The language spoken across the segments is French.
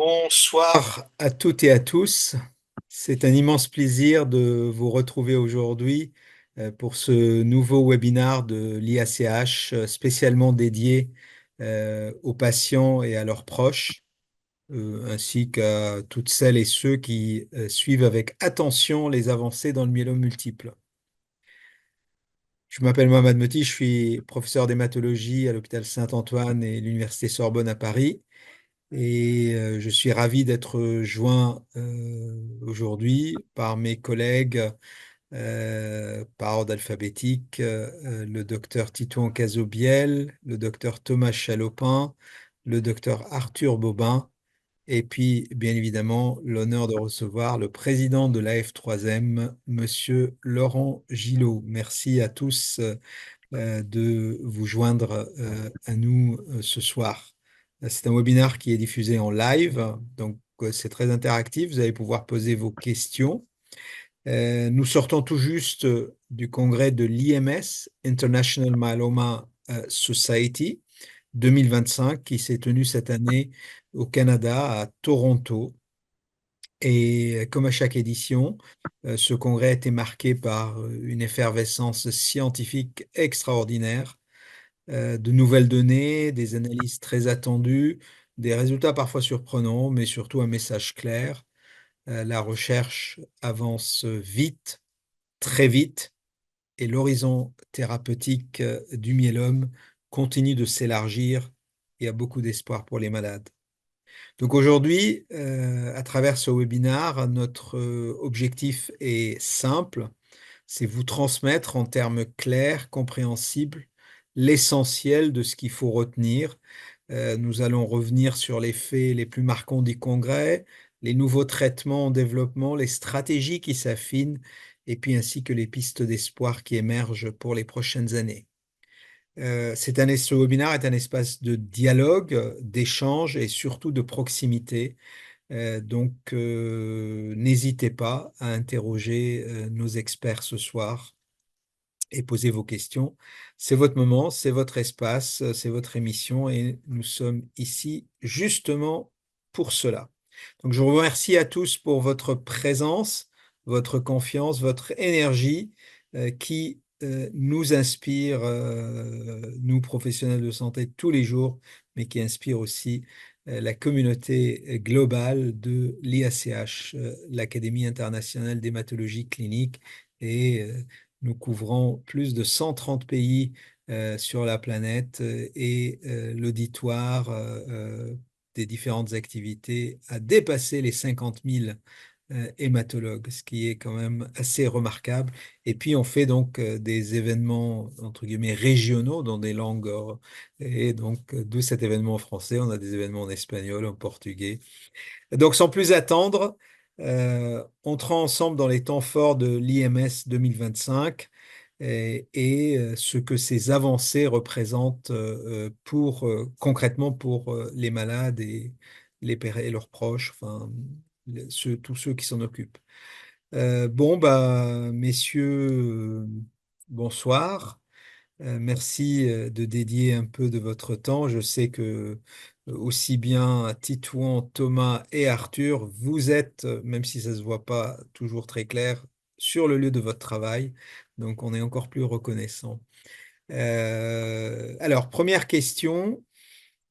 Bonsoir à toutes et à tous. C'est un immense plaisir de vous retrouver aujourd'hui pour ce nouveau webinaire de l'IACH spécialement dédié aux patients et à leurs proches, ainsi qu'à toutes celles et ceux qui suivent avec attention les avancées dans le myélome multiple. Je m'appelle Mohamed Moti, je suis professeur d'hématologie à l'hôpital Saint-Antoine et l'Université Sorbonne à Paris. Et je suis ravi d'être joint aujourd'hui par mes collègues par ordre alphabétique, le docteur Titouan Cazobiel, le docteur Thomas Chalopin, le docteur Arthur Bobin, et puis bien évidemment l'honneur de recevoir le président de la F3M, monsieur Laurent Gillot. Merci à tous de vous joindre à nous ce soir. C'est un webinaire qui est diffusé en live, donc c'est très interactif. Vous allez pouvoir poser vos questions. Nous sortons tout juste du congrès de l'IMS, International Myeloma Society 2025, qui s'est tenu cette année au Canada, à Toronto. Et comme à chaque édition, ce congrès a été marqué par une effervescence scientifique extraordinaire, de nouvelles données, des analyses très attendues, des résultats parfois surprenants, mais surtout un message clair. La recherche avance vite, très vite, et l'horizon thérapeutique du myélome continue de s'élargir et a beaucoup d'espoir pour les malades. Donc aujourd'hui, à travers ce webinaire, notre objectif est simple, c'est vous transmettre en termes clairs, compréhensibles, l'essentiel de ce qu'il faut retenir. Nous allons revenir sur les faits les plus marquants du congrès, les nouveaux traitements en développement, les stratégies qui s'affinent, et puis ainsi que les pistes d'espoir qui émergent pour les prochaines années. Ce webinaire est un espace de dialogue, d'échange et surtout de proximité. Donc, n'hésitez pas à interroger nos experts ce soir et poser vos questions. C'est votre moment, c'est votre espace, c'est votre émission et nous sommes ici justement pour cela. Donc, je vous remercie à tous pour votre présence, votre confiance, votre énergie qui nous inspire, nous professionnels de santé tous les jours, mais qui inspire aussi la communauté globale de l'IACH, l'Académie internationale d'hématologie clinique, et nous couvrons plus de 130 pays sur la planète et l'auditoire des différentes activités a dépassé les 50 000 hématologues, ce qui est quand même assez remarquable. Et puis on fait donc des événements entre guillemets régionaux dans des langues et donc d'où cet événement en français, on a des événements en espagnol, en portugais. Donc sans plus attendre, entrons ensemble dans les temps forts de l'IMS 2025 et ce que ces avancées représentent concrètement pour les malades et et leurs proches, enfin, tous ceux qui s'en occupent. Bon, bah, messieurs, bonsoir. Merci de dédier un peu de votre temps. Je sais que aussi bien Titouan, Thomas et Arthur, vous êtes, même si ça ne se voit pas toujours très clair, sur le lieu de votre travail. Donc, on est encore plus reconnaissant. Alors, première question.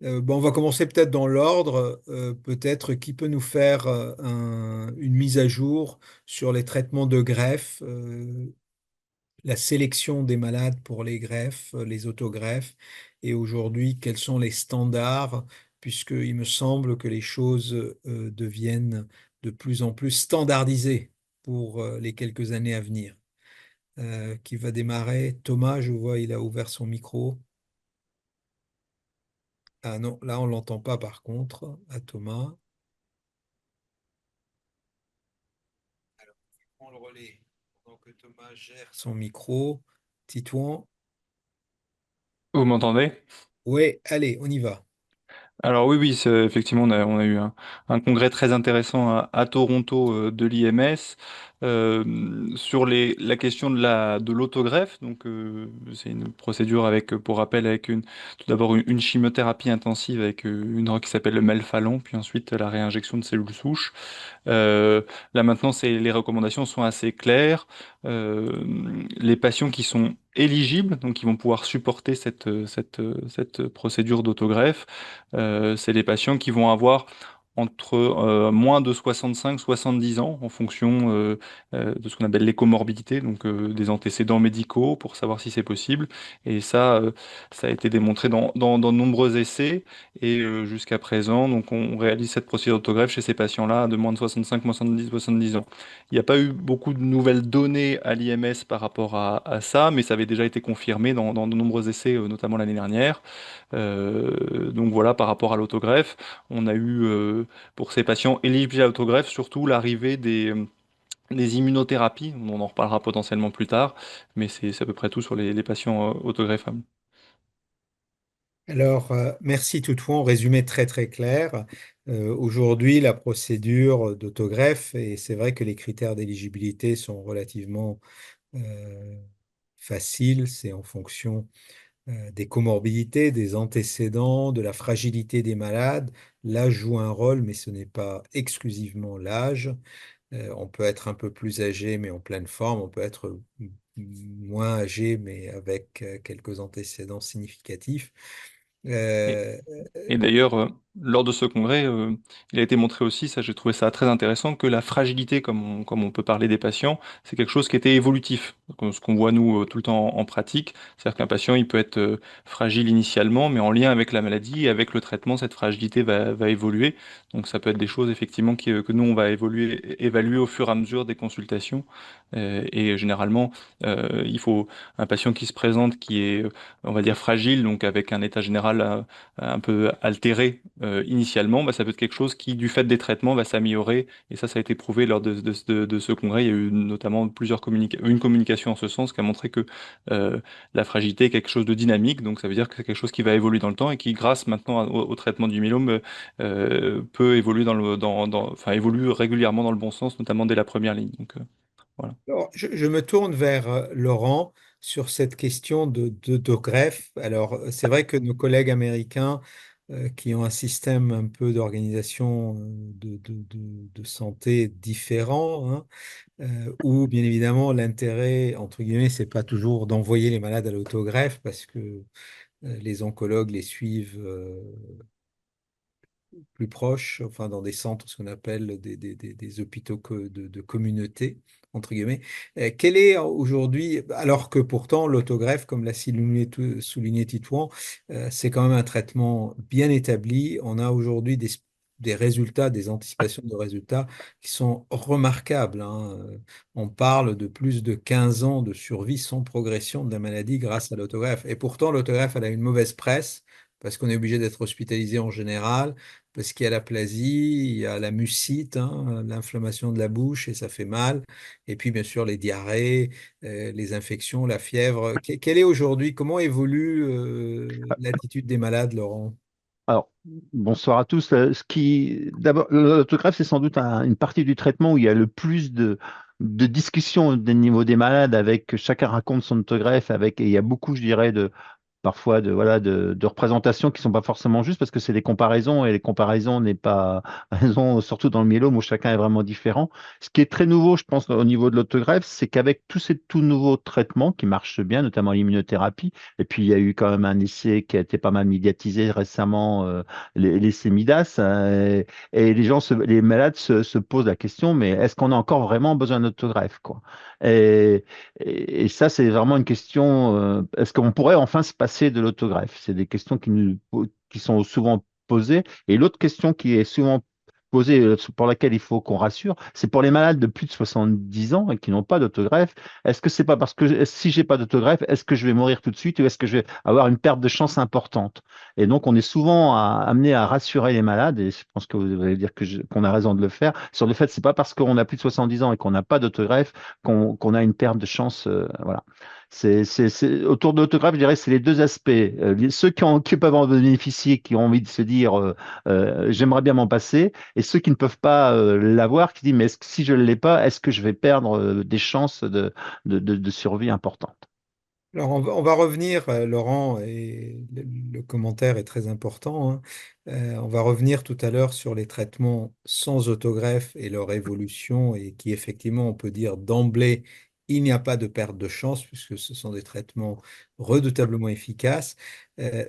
Bon, on va commencer peut-être dans l'ordre. Peut-être qui peut nous faire une mise à jour sur les traitements de greffe, la sélection des malades pour les greffes, les autogreffes, et aujourd'hui, quels sont les standards, puisqu'il me semble que les choses deviennent de plus en plus standardisées pour les quelques années à venir. Qui va démarrer? Thomas, je vois, il a ouvert son micro. Ah non, là, on ne l'entend pas par contre, à Thomas. Alors, je prends le relais pendant que Thomas gère son micro. Titouan. Vous m'entendez? Ouais, allez, on y va. Alors oui, oui, effectivement, on a eu un congrès très intéressant à Toronto de l'IMS sur la question de l'autogreffe. Donc, c'est une procédure avec, pour rappel, avec tout d'abord une chimiothérapie intensive avec une drogue qui s'appelle le melphalan, puis ensuite la réinjection de cellules souches. Euh, Là maintenant, les recommandations sont assez claires. Euh, les patients qui sont éligibles, donc qui vont pouvoir supporter cette procédure d'autogreffe, c'est les patients qui vont avoir entre moins de 65-70 ans en fonction de ce qu'on appelle les comorbidités, donc des antécédents médicaux pour savoir si c'est possible. Et ça a été démontré dans de nombreux essais. Et jusqu'à présent, donc on réalise cette procédure d'autogreffe chez ces patients-là de moins de 65, 70 ans. Il n'y a pas eu beaucoup de nouvelles données à l'IMS par rapport à ça, mais ça avait déjà été confirmé dans de nombreux essais, notamment l'année dernière. Donc voilà, par rapport à l'autogreffe, on a eu pour ces patients éligibles à l'autogreffe surtout l'arrivée des immunothérapies. On en reparlera potentiellement plus tard, mais c'est à peu près tout sur les patients autogreffables. Alors, merci toutefois, en résumé très très clair. Aujourd'hui, la procédure d'autogreffe, et c'est vrai que les critères d'éligibilité sont relativement euh, faciles, c'est en fonction des comorbidités, des antécédents, de la fragilité des malades. L'âge joue un rôle, mais ce n'est pas exclusivement l'âge. On peut être un peu plus âgé, mais en pleine forme. On peut être moins âgé, mais avec quelques antécédents significatifs. Euh, Et d'ailleurs, lors de ce congrès, il a été montré aussi, ça j'ai trouvé ça très intéressant, que la fragilité, comme on peut parler des patients, c'est quelque chose qui était évolutif. Donc, ce qu'on voit nous tout le temps en pratique, c'est-à-dire qu'un patient, il peut être fragile initialement, mais en lien avec la maladie et avec le traitement, cette fragilité va évoluer. Donc ça peut être des choses effectivement que nous, on va évaluer au fur et à mesure des consultations. Et généralement, il faut un patient qui se présente, qui est, on va dire, fragile, donc avec un état général un peu altéré initialement, bah, ça peut être quelque chose qui, du fait des traitements, va s'améliorer. Et ça a été prouvé lors de ce congrès. Il y a eu notamment une communication en ce sens qui a montré que euh, la fragilité est quelque chose de dynamique. Donc ça veut dire que c'est quelque chose qui va évoluer dans le temps et qui, grâce maintenant au traitement du myélome, peut évoluer enfin, évolue régulièrement dans le bon sens, notamment dès la première ligne. Donc voilà. alors, je me tourne vers Laurent sur cette question de greffe. Alors, c'est vrai que nos collègues américains qui ont un système un peu d'organisation de santé différent, hein, où bien évidemment l'intérêt, entre guillemets, c'est pas toujours d'envoyer les malades à l'autogreffe parce que les oncologues les suivent plus proches, enfin dans des centres, ce qu'on appelle des hôpitaux de communauté, entre guillemets. Quel est aujourd'hui, alors que pourtant l'autogreffe, comme l'a souligné Titouan, c'est quand même un traitement bien établi. On a aujourd'hui des résultats, des anticipations de résultats qui sont remarquables, hein. On parle de plus de 15 ans de survie sans progression de la maladie grâce à l'autogreffe. Et pourtant, l'autogreffe, elle a une mauvaise presse parce qu'on est obligé d'être hospitalisé en général parce qu'il y a l'aplasie, il y a la mucite, hein, l'inflammation de la bouche et ça fait mal. Et puis bien sûr les diarrhées, les infections, la fièvre. Quelle est aujourd'hui, comment évolue l'attitude des malades, Laurent? Alors, bonsoir à tous. D'abord, l'autogreffe, c'est sans doute une partie du traitement où il y a le plus de discussions au niveau des malades, avec chacun raconte son autogreffe, et il y a beaucoup, je dirais, parfois de représentations qui sont pas forcément justes parce que c'est des comparaisons et les comparaisons n'est pas raison, surtout dans le myélome où chacun est vraiment différent. Ce qui est très nouveau, je pense, au niveau de l'autogreffe, c'est qu'avec tous ces tout nouveaux traitements qui marchent bien, notamment l'immunothérapie, et puis il y a eu quand même un essai qui a été pas mal médiatisé récemment, l'essai Midas, et les malades se posent la question, mais est-ce qu'on a encore vraiment besoin d'autogreffe, quoi? Et, et ça, c'est vraiment une question. Est-ce qu'on pourrait enfin se passer de l'autogreffe? C'est des questions qui sont souvent posées. Et l'autre question qui est souvent posée, pour laquelle il faut qu'on rassure, c'est pour les malades de plus de 70 ans et qui n'ont pas d'autogreffe. Est-ce que c'est pas parce que si j'ai pas d'autogreffe, est-ce que je vais mourir tout de suite ou est-ce que je vais avoir une perte de chance importante? Et donc, on est souvent amené à rassurer les malades, et je pense que vous allez dire qu'on a raison de le faire, sur le fait que c'est pas parce qu'on a plus de 70 ans et qu'on n'a pas d'autogreffe qu'on a une perte de chance. Voilà. Autour de l'autographe, je dirais, c'est les deux aspects. Ceux qui peuvent en bénéficier, qui ont envie de se dire, j'aimerais bien m'en passer, et ceux qui ne peuvent pas l'avoir, qui disent, mais si je ne l'ai pas, est-ce que je vais perdre des chances de survie importantes? Alors, on va revenir, Laurent, et le commentaire est très important, hein. On va revenir tout à l'heure sur les traitements sans autogreffe et leur évolution, et qui, effectivement, on peut dire d'emblée, il n'y a pas de perte de chance, puisque ce sont des traitements redoutablement efficaces.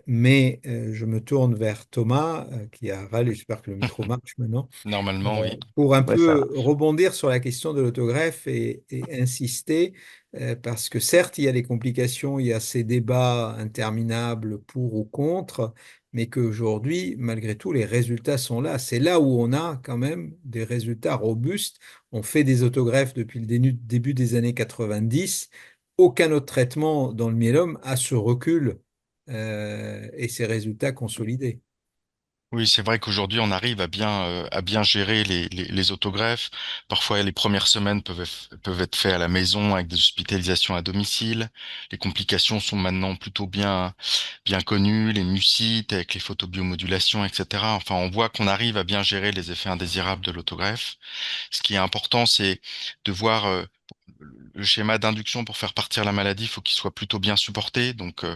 Mais je me tourne vers Thomas, qui a râlé, j'espère que le micro marche maintenant, Normalement, oui. pour un Ouais, ça peu marche. rebondir sur la question de l'autogreffe et insister, parce que certes, il y a des complications, il y a ces débats interminables pour ou contre, mais qu'aujourd'hui, malgré tout, les résultats sont là. C'est là où on a quand même des résultats robustes. On fait des autogreffes depuis le début des années 90. Aucun autre traitement dans le myélome a ce recul et ces résultats consolidés. Oui, c'est vrai qu'aujourd'hui, on arrive à bien gérer les autogreffes. Parfois, les premières semaines peuvent être faites à la maison avec des hospitalisations à domicile. Les complications sont maintenant plutôt bien connues, les mucites avec les photobiomodulations, etc. Enfin, on voit qu'on arrive à bien gérer les effets indésirables de l'autogreffe. Ce qui est important, c'est de voir le schéma d'induction pour faire partir la maladie. Il faut qu'il soit plutôt bien supporté. Donc,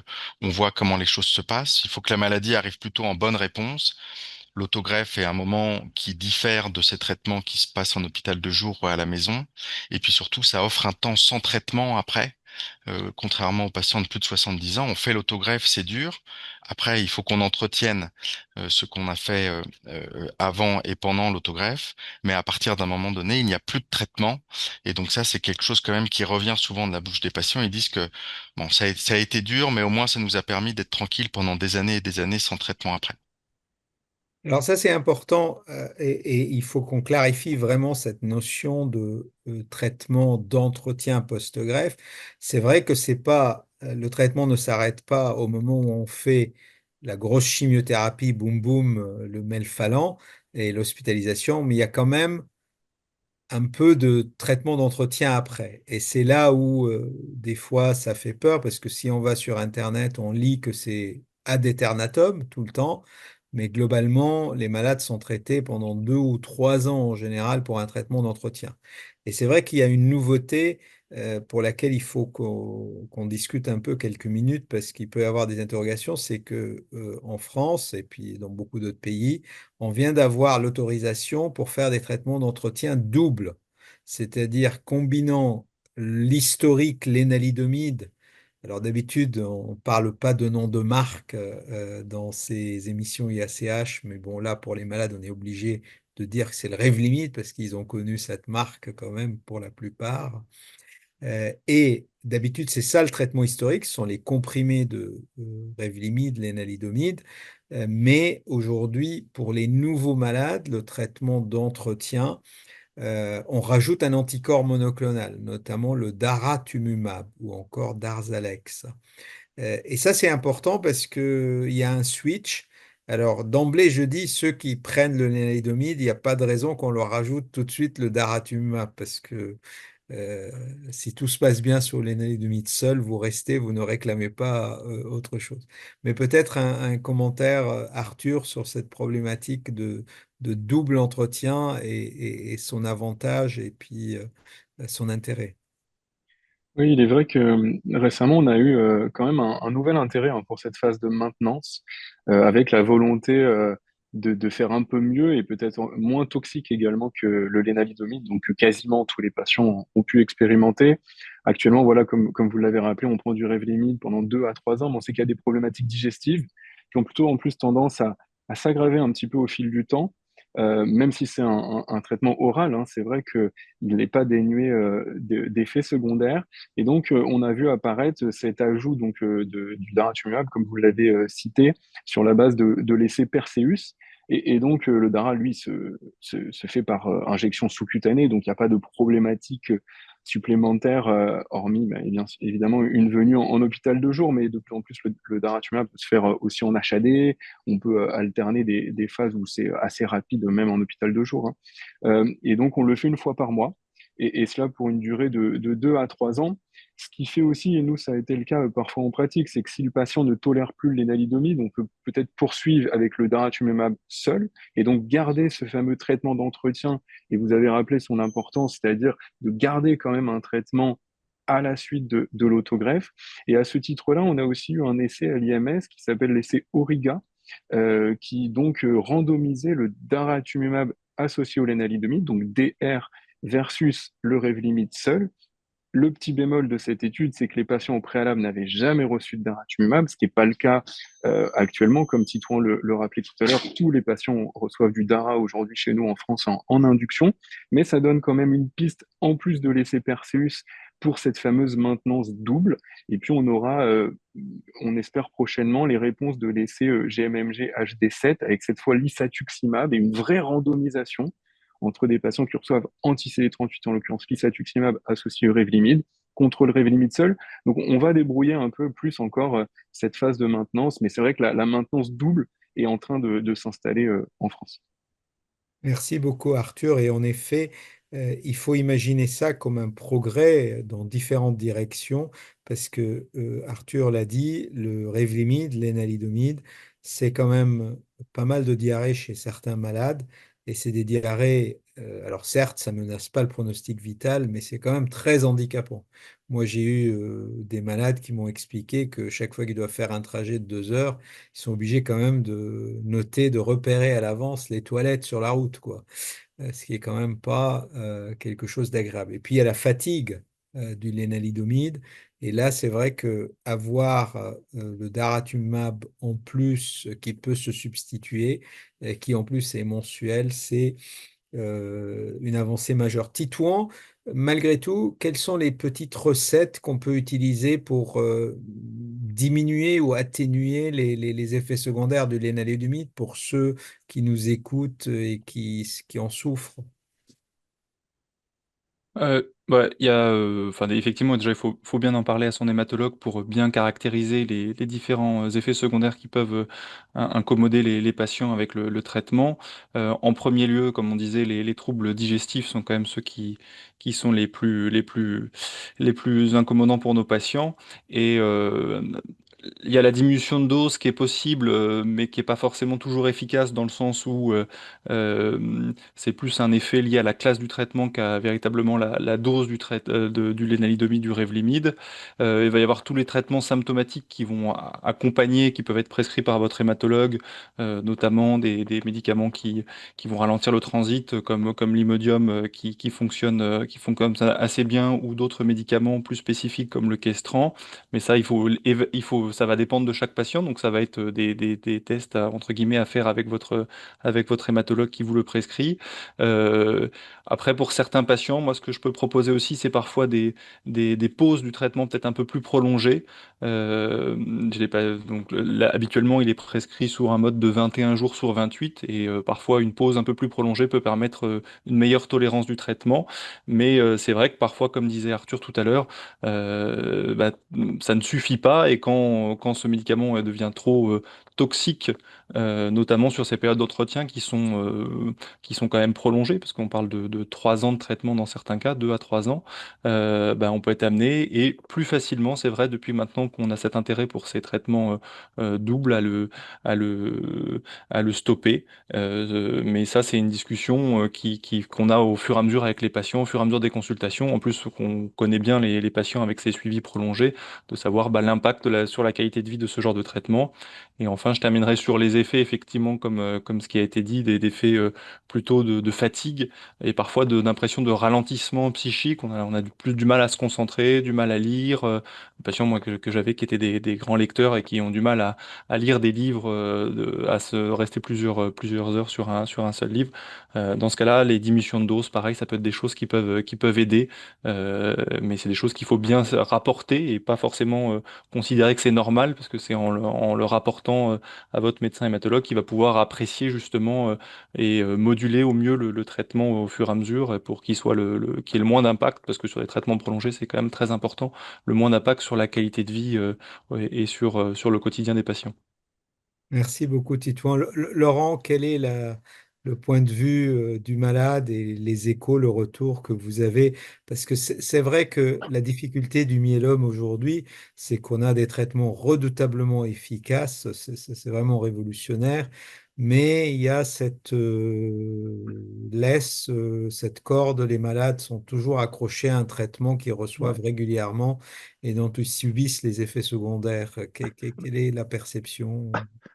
on voit comment les choses se passent. Il faut que la maladie arrive plutôt en bonne réponse. L'autogreffe est un moment qui diffère de ces traitements qui se passent en hôpital de jour ou à la maison. Et puis surtout, ça offre un temps sans traitement après. Contrairement aux patients de plus de 70 ans, on fait l'autogreffe, c'est dur. Après, il faut qu'on entretienne ce qu'on a fait avant et pendant l'autogreffe. Mais à partir d'un moment donné, il n'y a plus de traitement. Et donc ça, c'est quelque chose quand même qui revient souvent de la bouche des patients. Ils disent que bon, ça a été dur, mais au moins ça nous a permis d'être tranquilles pendant des années et des années sans traitement après. Alors ça, c'est important et il faut qu'on clarifie vraiment cette notion de traitement d'entretien post-greffe. C'est vrai que c'est pas, le traitement ne s'arrête pas au moment où on fait la grosse chimiothérapie, boum boum, le melphalan et l'hospitalisation, mais il y a quand même un peu de traitement d'entretien après. Et c'est là où des fois ça fait peur parce que si on va sur Internet, on lit que c'est ad aeternatum tout le temps, mais globalement, les malades sont traités pendant 2 ou 3 ans en général pour un traitement d'entretien. Et c'est vrai qu'il y a une nouveauté pour laquelle il faut qu'on discute un peu quelques minutes parce qu'il peut y avoir des interrogations, c'est que en France et puis dans beaucoup d'autres pays, on vient d'avoir l'autorisation pour faire des traitements d'entretien doubles, c'est-à-dire combinant l'historique lénalidomide. Alors d'habitude, on ne parle pas de nom de marque dans ces émissions IACH, mais bon, là, pour les malades, on est obligé de dire que c'est le Revlimid parce qu'ils ont connu cette marque quand même pour la plupart. Et d'habitude, c'est ça le traitement historique, ce sont les comprimés de Revlimid, lénalidomide. Mais aujourd'hui, pour les nouveaux malades, le traitement d'entretien, on rajoute un anticorps monoclonal, notamment le daratumumab ou encore Darzalex. Et ça, c'est important parce qu'il y a un switch. Alors, d'emblée, je dis, ceux qui prennent le lénalidomide, il n'y a pas de raison qu'on leur rajoute tout de suite le daratumumab parce que euh, si tout se passe bien sur l'énalédomide seul, vous restez, vous ne réclamez pas autre chose. Mais peut-être un commentaire, Arthur, sur cette problématique de double entretien et son avantage et puis son intérêt. Oui, il est vrai que récemment, on a eu quand même un nouvel intérêt hein, pour cette phase de maintenance, avec la volonté de faire un peu mieux et peut-être moins toxique également que le lénalidomide, donc que quasiment tous les patients ont pu expérimenter. Actuellement, voilà, comme vous l'avez rappelé, on prend du Revlimid pendant 2 à 3 ans, mais on sait qu'il y a des problématiques digestives qui ont plutôt en plus tendance à s'aggraver un petit peu au fil du temps. Même si c'est un traitement oral, hein, c'est vrai qu'il n'est pas dénué d'effets secondaires. Et donc, on a vu apparaître cet ajout donc, du daratumumab, comme vous l'avez cité, sur la base de l'essai Perseus. Et donc, le dara, lui, se fait par injection sous-cutanée, donc il n'y a pas de problématique supplémentaire, hormis bah, évidemment une venue en hôpital de jour, mais de plus en plus, le daratumumab peut se faire aussi en HAD. On peut alterner des phases où c'est assez rapide, même en hôpital de jour, hein. Et donc, on le fait une fois par mois, et cela pour une durée de 2 à 3 ans. Ce qui fait aussi, et nous, ça a été le cas parfois en pratique, c'est que si le patient ne tolère plus le lénaludomide, on peut peut-être poursuivre avec le daratumumab seul, et donc garder ce fameux traitement d'entretien, et vous avez rappelé son importance, c'est-à-dire de garder quand même un traitement à la suite de l'autogreffe. Et à ce titre-là, on a aussi eu un essai à l'IMS qui s'appelle l'essai Auriga, qui donc randomisait le daratumumab associé au lénalidomide, donc DR versus le Revlimid seul. Le petit bémol de cette étude, c'est que les patients au préalable n'avaient jamais reçu de daratumumab, ce qui n'est pas le cas actuellement. Comme Titouan le rappelait tout à l'heure, tous les patients reçoivent du dara aujourd'hui chez nous en France en induction, mais ça donne quand même une piste en plus de l'essai Perseus pour cette fameuse maintenance double. Et puis on aura, on espère prochainement, les réponses de l'essai GMMG HD7 avec cette fois l'isatuximab et une vraie randomisation entre des patients qui reçoivent anti-CD38, en l'occurrence l'isatuximab associé au Revlimid, contre le Revlimid seul. Donc on va débrouiller un peu plus encore cette phase de maintenance, mais c'est vrai que la maintenance double est en train de s'installer en France. Merci beaucoup, Arthur. Et en effet, il faut imaginer ça comme un progrès dans différentes directions, parce que Arthur l'a dit, le Revlimid, l'énalidomide, c'est quand même pas mal de diarrhées chez certains malades. Et c'est des diarrhées, alors certes, ça ne menace pas le pronostic vital, mais c'est quand même très handicapant. Moi, j'ai eu des malades qui m'ont expliqué que chaque fois qu'ils doivent faire un trajet de 2 heures, ils sont obligés quand même de noter, de repérer à l'avance les toilettes sur la route, quoi. Ce qui est quand même pas quelque chose d'agréable. Et puis il y a la fatigue du lénalidomide. Et là, c'est vrai que avoir le daratumumab en plus qui peut se substituer, qui en plus est mensuel, c'est une avancée majeure. Titouan, malgré tout, quelles sont les petites recettes qu'on peut utiliser pour diminuer ou atténuer les effets secondaires du lénalédomide pour ceux qui nous écoutent et qui en souffrent? Il y a, enfin, effectivement, déjà, faut bien en parler à son hématologue pour bien caractériser les différents effets secondaires qui peuvent incommoder les patients avec le traitement. En premier lieu, comme on disait, les troubles digestifs sont quand même ceux qui sont les plus incommodants pour nos patients. Et il y a la diminution de dose qui est possible, mais qui n'est pas forcément toujours efficace dans le sens où c'est plus un effet lié à la classe du traitement qu'à véritablement la dose du lénalidomide, du Revlimid. Il va y avoir tous les traitements symptomatiques qui vont accompagner, qui peuvent être prescrits par votre hématologue, notamment des médicaments qui vont ralentir le transit, comme l'Imodium, qui font comme ça assez bien, ou d'autres médicaments plus spécifiques comme le Questran. Mais ça, ça va dépendre de chaque patient, donc ça va être des tests entre guillemets à faire avec votre hématologue qui vous le prescrit. Euh, Après, pour certains patients, moi, ce que je peux proposer aussi, c'est parfois des pauses du traitement peut-être un peu plus prolongées. Euh, je l'ai pas, donc là, habituellement, il est prescrit sur un mode de 21 jours sur 28, et parfois une pause un peu plus prolongée peut permettre une meilleure tolérance du traitement. Mais c'est vrai que parfois, comme disait Arthur tout à l'heure, bah, ça ne suffit pas, et quand ce médicament devient trop toxique, notamment sur ces périodes d'entretien qui sont quand même prolongées, parce qu'on parle de 3 ans de traitement dans certains cas, 2 à 3 ans, bah, on peut être amené, et plus facilement, c'est vrai, depuis maintenant qu'on a cet intérêt pour ces traitements doubles, à le, à le stopper. Mais ça, c'est une discussion qu'on a au fur et à mesure avec les patients, au fur et à mesure des consultations. En plus, qu'on connaît bien les patients avec ces suivis prolongés, de savoir bah, l'impact sur la qualité de vie de ce genre de traitement. Et enfin, je terminerai sur les effets, effectivement, comme ce qui a été dit, des effets plutôt de fatigue, et parfois d'impression de ralentissement psychique. On a plus du mal à se concentrer, du mal à lire. Les patients, moi, que j'avais, qui étaient des grands lecteurs et qui ont du mal à lire des livres, à se rester plusieurs heures sur un seul livre. Dans ce cas-là, les diminutions de dose, pareil, ça peut être des choses qui peuvent aider, mais c'est des choses qu'il faut bien rapporter, et pas forcément considérer que c'est normal, parce que c'est en le rapportant à votre médecin hématologue qui va pouvoir apprécier justement et moduler au mieux le traitement au fur et à mesure, pour qu'il soit qu'il y ait le moins d'impact, parce que sur les traitements prolongés, c'est quand même très important, le moins d'impact sur la qualité de vie et sur le quotidien des patients. Merci beaucoup, Titouan. Laurent, quelle est le point de vue du malade et les échos, le retour que vous avez. Parce que c'est vrai que la difficulté du myélome aujourd'hui, c'est qu'on a des traitements redoutablement efficaces, c'est vraiment révolutionnaire, mais il y a cette laisse, cette corde, les malades sont toujours accrochés à un traitement qu'ils reçoivent Ouais. régulièrement et dont ils subissent les effets secondaires. Quelle est la perception?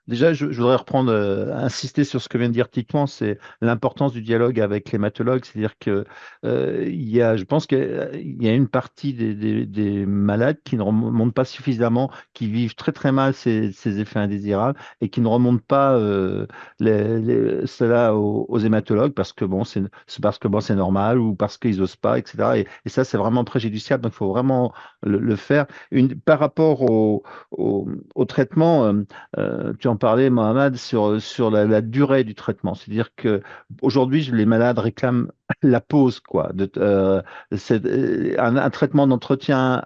Déjà, je voudrais reprendre, insister sur ce que vient de dire Titouan, c'est l'importance du dialogue avec l'hématologue. C'est-à-dire que je pense qu'il y a une partie des malades qui ne remontent pas suffisamment, qui vivent très très mal ces effets indésirables et qui ne remontent pas cela aux hématologues parce que bon, c'est parce que bon, c'est normal ou parce qu'ils n'osent pas, etc. Et ça, c'est vraiment préjudiciable. Donc, il faut vraiment le faire. Par rapport au traitement. Tu en parlais, Mohamed, sur la durée du traitement. C'est-à-dire que aujourd'hui, les malades réclament la pause, quoi. Un traitement d'entretien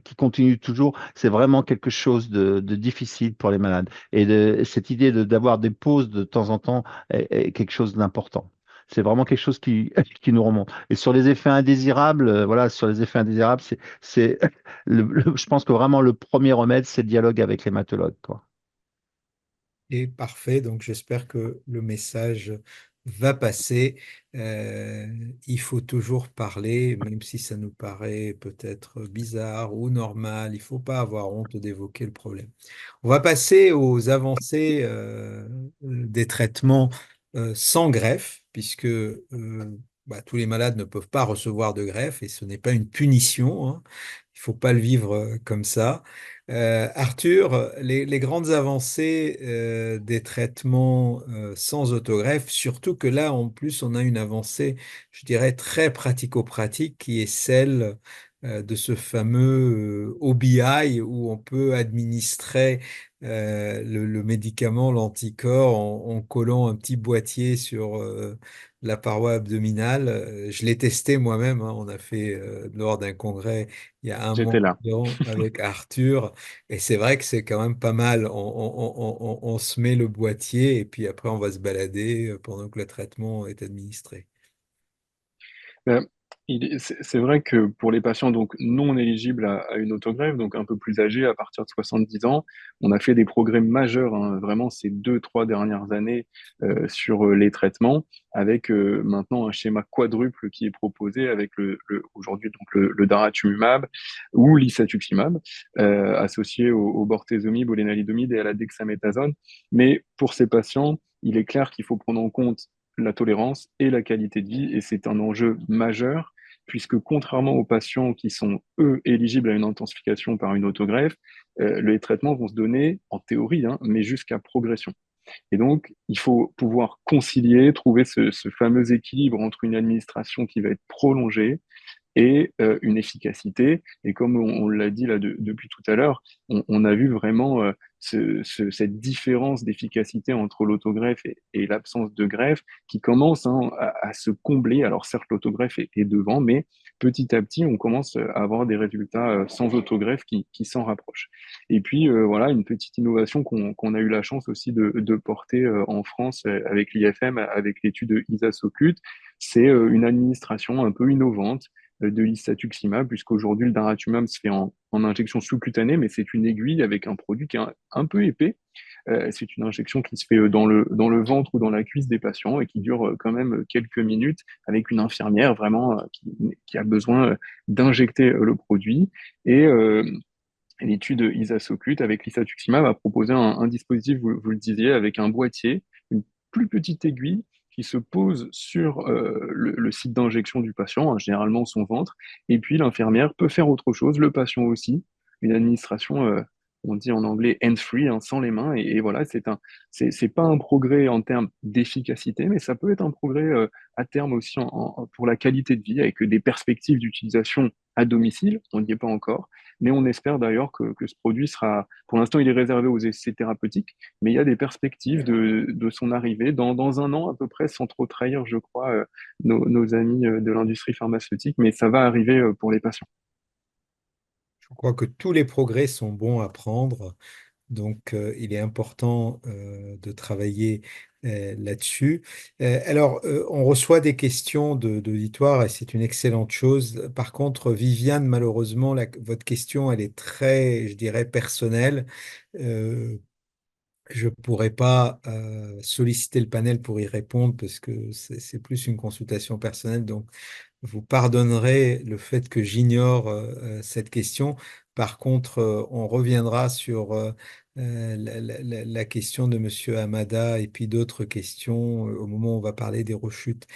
qui continue toujours, c'est vraiment quelque chose de difficile pour les malades. Et cette idée d'avoir des pauses de temps en temps est quelque chose d'important. C'est vraiment quelque chose qui nous remonte. Et sur les effets indésirables, voilà, sur les effets indésirables, je pense que vraiment le premier remède, c'est le dialogue avec l'hématologue, quoi. Et parfait, donc j'espère que le message va passer. Il faut toujours parler, même si ça nous paraît peut-être bizarre ou normal, il ne faut pas avoir honte d'évoquer le problème. On va passer aux avancées des traitements sans greffe, puisque tous les malades ne peuvent pas recevoir de greffe et ce n'est pas une punition, hein. Il ne faut pas le vivre comme ça. Arthur, les grandes avancées des traitements sans autogreffe, surtout que là, en plus, on a une avancée, je dirais, très pratico-pratique qui est celle de ce fameux OBI où on peut administrer le médicament, l'anticorps, en collant un petit boîtier sur la paroi abdominale. Je l'ai testé moi-même, hein, on a fait lors d'un congrès il y a un mois J'étais là. avec Arthur. Et c'est vrai que c'est quand même pas mal. On se met le boîtier et puis après on va se balader pendant que le traitement est administré. Ben, c'est vrai que pour les patients donc non éligibles à une autogreffe, donc un peu plus âgés, à partir de 70 ans, on a fait des progrès majeurs, hein, vraiment ces 2, 3 dernières années sur les traitements, avec maintenant un schéma quadruple qui est proposé avec aujourd'hui donc le daratumumab ou l'isatuximab, associé au bortezomib, au lenalidomide et à la dexaméthasone. Mais pour ces patients, il est clair qu'il faut prendre en compte la tolérance et la qualité de vie, et c'est un enjeu majeur, puisque contrairement aux patients qui sont, eux, éligibles à une intensification par une autogreffe, les traitements vont se donner, en théorie, hein, mais jusqu'à progression. Et donc, il faut pouvoir concilier, trouver ce fameux équilibre entre une administration qui va être prolongée et une efficacité. Et comme on l'a dit là depuis tout à l'heure, on a vu vraiment cette différence d'efficacité entre l'autogreffe et l'absence de greffe qui commence, hein, à se combler. Alors certes, l'autogreffe est devant, mais petit à petit, on commence à avoir des résultats sans autogreffe qui s'en rapprochent. Et puis voilà, une petite innovation qu'on a eu la chance aussi de porter en France avec l'IFM, avec l'étude ISA-SOCUT, c'est une administration un peu innovante de l'isatuximab, puisqu'aujourd'hui le daratumumab se fait en injection sous-cutanée, mais c'est une aiguille avec un produit qui est un peu épais. C'est une injection qui se fait dans le ventre ou dans la cuisse des patients et qui dure quand même quelques minutes avec une infirmière vraiment qui a besoin d'injecter le produit. Et l'étude ISA-SOCUT avec l'isatuximab a proposé un dispositif, vous le disiez, avec un boîtier, une plus petite aiguille qui se pose sur le site d'injection du patient, hein, généralement son ventre, et puis l'infirmière peut faire autre chose, le patient aussi, une administration, on dit en anglais hands-free, hein, sans les mains, et voilà, c'est pas un progrès en termes d'efficacité, mais ça peut être un progrès à terme aussi pour la qualité de vie, avec des perspectives d'utilisation à domicile, on n'y est pas encore, mais on espère d'ailleurs que ce produit sera, pour l'instant, il est réservé aux essais thérapeutiques, mais il y a des perspectives de son arrivée dans un an à peu près, sans trop trahir, je crois, nos amis de l'industrie pharmaceutique, mais ça va arriver pour les patients. Je crois que tous les progrès sont bons à prendre. Donc, il est important de travailler là-dessus. Alors, on reçoit des questions d'auditoire et c'est une excellente chose. Par contre, Viviane, malheureusement, votre question, elle est très, je dirais, personnelle. Euh, je ne pourrais pas solliciter le panel pour y répondre parce que c'est plus une consultation personnelle. Donc, vous pardonnerez le fait que j'ignore cette question. Par contre, on reviendra sur la question de Monsieur Hamada et puis d'autres questions au moment où on va parler des rechutes.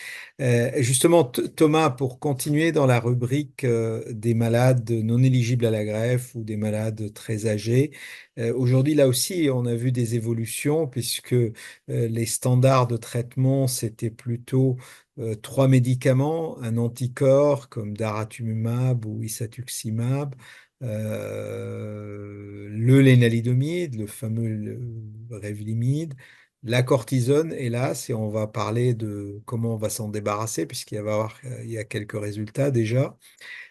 Justement, Thomas, pour continuer dans la rubrique des malades non éligibles à la greffe ou des malades très âgés, aujourd'hui, là aussi, on a vu des évolutions puisque les standards de traitement, c'était plutôt trois médicaments, un anticorps comme daratumumab ou isatuximab, le lénalidomide, le fameux Revlimid, la cortisone, hélas, et on va parler de comment on va s'en débarrasser il y a quelques résultats déjà.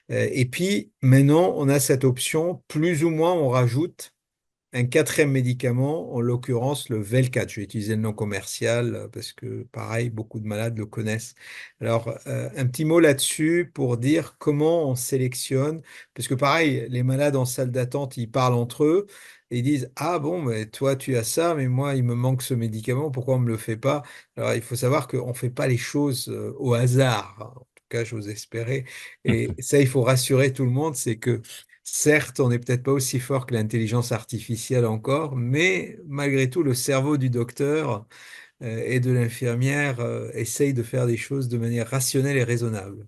Et puis maintenant, on a cette option, plus ou moins on rajoute un quatrième médicament, en l'occurrence le Velcade. Je vais utiliser le nom commercial parce que, pareil, beaucoup de malades le connaissent. Alors, un petit mot là-dessus pour dire comment on sélectionne, parce que, pareil, les malades en salle d'attente, ils parlent entre eux et ils disent, ah bon, mais toi, tu as ça, mais moi, il me manque ce médicament, pourquoi on ne me le fait pas? Alors, il faut savoir qu'on ne fait pas les choses au hasard, hein. En tout cas, j'ose espérer. Et ça, il faut rassurer tout le monde, c'est que certes, on n'est peut-être pas aussi fort que l'intelligence artificielle encore, mais malgré tout, le cerveau du docteur et de l'infirmière essaye de faire des choses de manière rationnelle et raisonnable.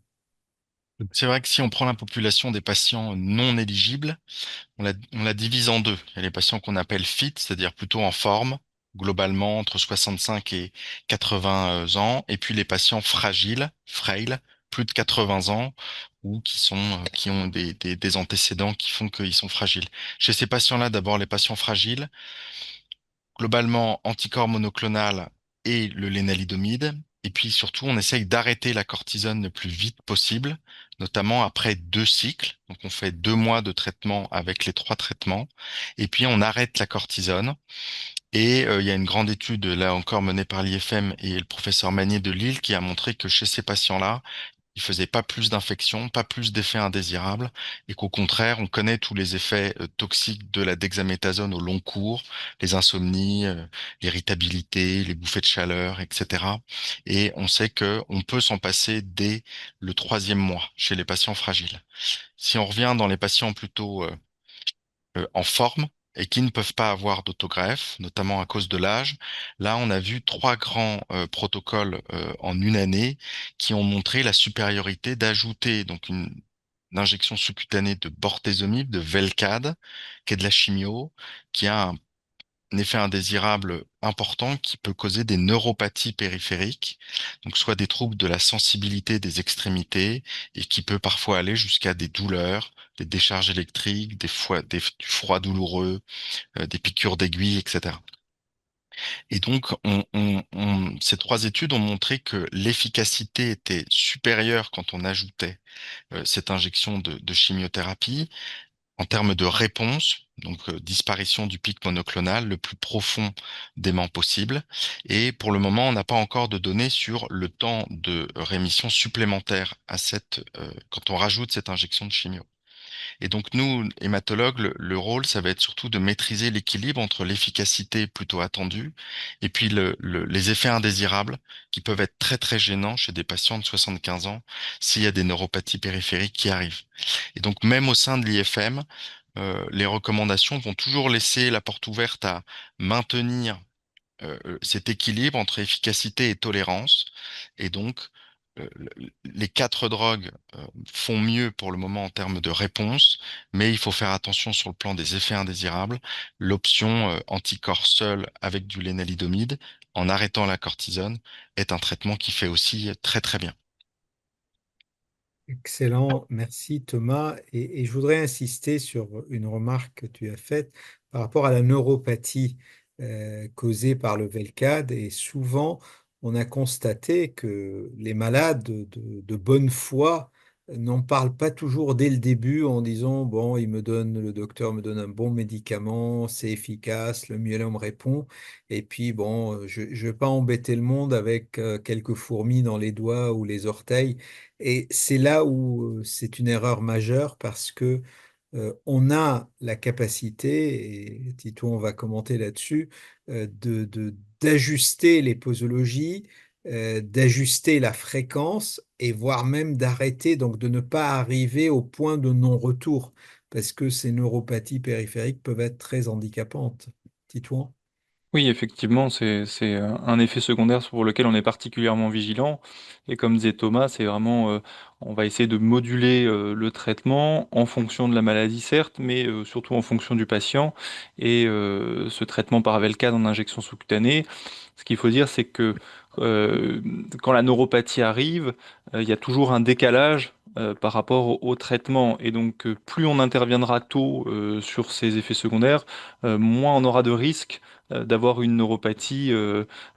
C'est vrai que si on prend la population des patients non éligibles, on la divise en deux. Il y a les patients qu'on appelle fit, c'est-à-dire plutôt en forme, globalement entre 65 et 80 ans, et puis les patients fragiles, frail, plus de 80 ans, ou qui ont des antécédents qui font qu'ils sont fragiles. Chez ces patients-là, d'abord les patients fragiles, globalement anticorps monoclonal et le lénalidomide. Et puis surtout, on essaye d'arrêter la cortisone le plus vite possible, notamment après 2 cycles. Donc on fait 2 mois de traitement avec les 3 traitements. Et puis on arrête la cortisone. Et il y a une grande étude, là encore menée par l'IFM et le professeur Magnier de Lille, qui a montré que chez ces patients-là, il faisait pas plus d'infections, pas plus d'effets indésirables, et qu'au contraire, on connaît tous les effets toxiques de la dexaméthasone au long cours, les insomnies, l'irritabilité, les bouffées de chaleur, etc. Et on sait que on peut s'en passer dès le 3e mois chez les patients fragiles. Si on revient dans les patients plutôt en forme et qui ne peuvent pas avoir d'autogreffe, notamment à cause de l'âge. Là, on a vu 3 grands protocoles en une année qui ont montré la supériorité d'ajouter donc une injection sous-cutanée de bortezomib, de Velcade, qui est de la chimio, qui a un effet indésirable important qui peut causer des neuropathies périphériques, donc soit des troubles de la sensibilité des extrémités et qui peut parfois aller jusqu'à des douleurs, des décharges électriques, du froid douloureux, des piqûres d'aiguilles, etc. Et donc, ces 3 études ont montré que l'efficacité était supérieure quand on ajoutait cette injection de chimiothérapie en termes de réponse, donc disparition du pic monoclonal le plus profondément possible. Et pour le moment, on n'a pas encore de données sur le temps de rémission supplémentaire quand on rajoute cette injection de chimio. Et donc nous, hématologues, le rôle, ça va être surtout de maîtriser l'équilibre entre l'efficacité plutôt attendue et puis les effets indésirables qui peuvent être très très gênants chez des patients de 75 ans s'il y a des neuropathies périphériques qui arrivent. Et donc même au sein de l'IFM, les recommandations vont toujours laisser la porte ouverte à maintenir cet équilibre entre efficacité et tolérance. Et donc, les 4 drogues font mieux pour le moment en termes de réponse, mais il faut faire attention sur le plan des effets indésirables. L'option anticorps seul avec du lénalidomide, en arrêtant la cortisone, est un traitement qui fait aussi très très bien. Excellent, merci Thomas. Et je voudrais insister sur une remarque que tu as faite par rapport à la neuropathie causée par le Velcade. Et souvent, on a constaté que les malades de bonne foi n'en parle pas toujours dès le début en disant, bon, le docteur me donne un bon médicament, c'est efficace, le myélome répond, et puis bon, je ne vais pas embêter le monde avec quelques fourmis dans les doigts ou les orteils. Et c'est là où c'est une erreur majeure parce que on a la capacité, et Tito, on va commenter là-dessus, d'ajuster les posologies, d'ajuster la fréquence et voire même d'arrêter, donc de ne pas arriver au point de non-retour, parce que ces neuropathies périphériques peuvent être très handicapantes. Titouan? Oui, effectivement, c'est un effet secondaire sur lequel on est particulièrement vigilant. Et comme disait Thomas, c'est vraiment, on va essayer de moduler le traitement en fonction de la maladie, certes, mais surtout en fonction du patient. Et ce traitement par Velcade en injection sous-cutanée, ce qu'il faut dire, c'est que euh, quand la neuropathie arrive, il y a toujours un décalage. Par rapport au traitement. Et donc, plus on interviendra tôt sur ces effets secondaires, moins on aura de risques d'avoir une neuropathie,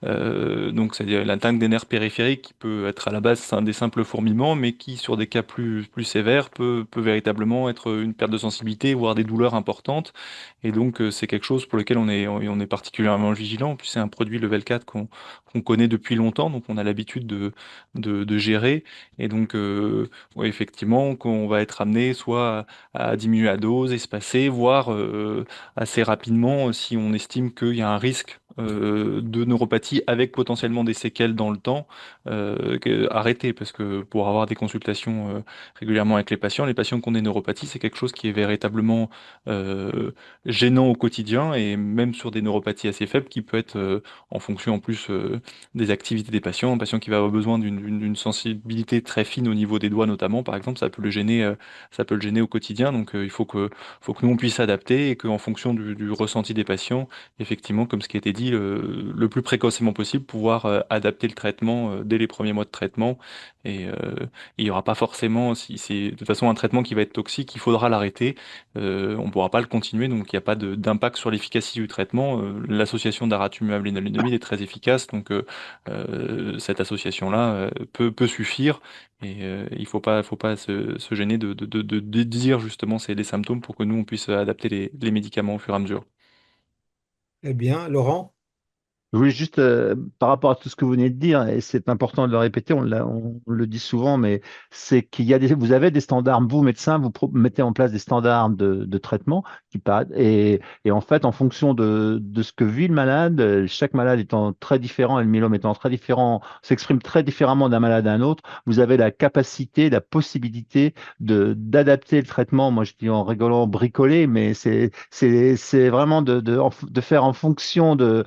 donc c'est-à-dire l'atteinte des nerfs périphériques qui peut être à la base des simples fourmillements, mais qui sur des cas plus sévères peut véritablement être une perte de sensibilité, voire des douleurs importantes. Et donc c'est quelque chose pour lequel on est particulièrement vigilant. Puis c'est un produit level 4 qu'on connaît depuis longtemps, donc on a l'habitude de gérer. Et donc ouais, effectivement, qu'on va être amené soit à diminuer la dose, espacer, voire assez rapidement si on estime qu'il y a un risque de neuropathie avec potentiellement des séquelles dans le temps, arrêter, parce que pour avoir des consultations régulièrement avec les patients qui ont des neuropathies, c'est quelque chose qui est véritablement euh, gênant au quotidien, et même sur des neuropathies assez faibles, qui peut être en fonction en plus des activités des patients, un patient qui va avoir besoin d'une sensibilité très fine au niveau des doigts notamment, par exemple, ça peut le gêner au quotidien, donc faut que nous on puisse s'adapter et qu'en fonction du ressenti des patients, effectivement, comme ce qui a été dit, le plus précocement possible, pouvoir adapter le traitement dès les premiers mois de traitement. Et il n'y aura pas forcément, si c'est de toute façon un traitement qui va être toxique, il faudra l'arrêter. On ne pourra pas le continuer, donc il n'y a pas d'impact sur l'efficacité du traitement. L'association daratumumab lenalidomide est très efficace, donc cette association-là peut suffire. Et il faut pas se gêner de dire justement c'est les symptômes pour que nous on puisse adapter les médicaments au fur et à mesure. Eh bien, Laurent? Je voulais juste, par rapport à tout ce que vous venez de dire, et c'est important de le répéter, on le dit souvent, mais c'est qu'il y a vous avez des standards, vous, médecins, mettez en place des standards de traitement et en fait, en fonction de ce que vit le malade, chaque malade étant très différent et le myélome étant très différent, s'exprime très différemment d'un malade à un autre, vous avez la capacité, la possibilité d'adapter le traitement. Moi, je dis en rigolant bricoler, mais c'est vraiment de faire en fonction de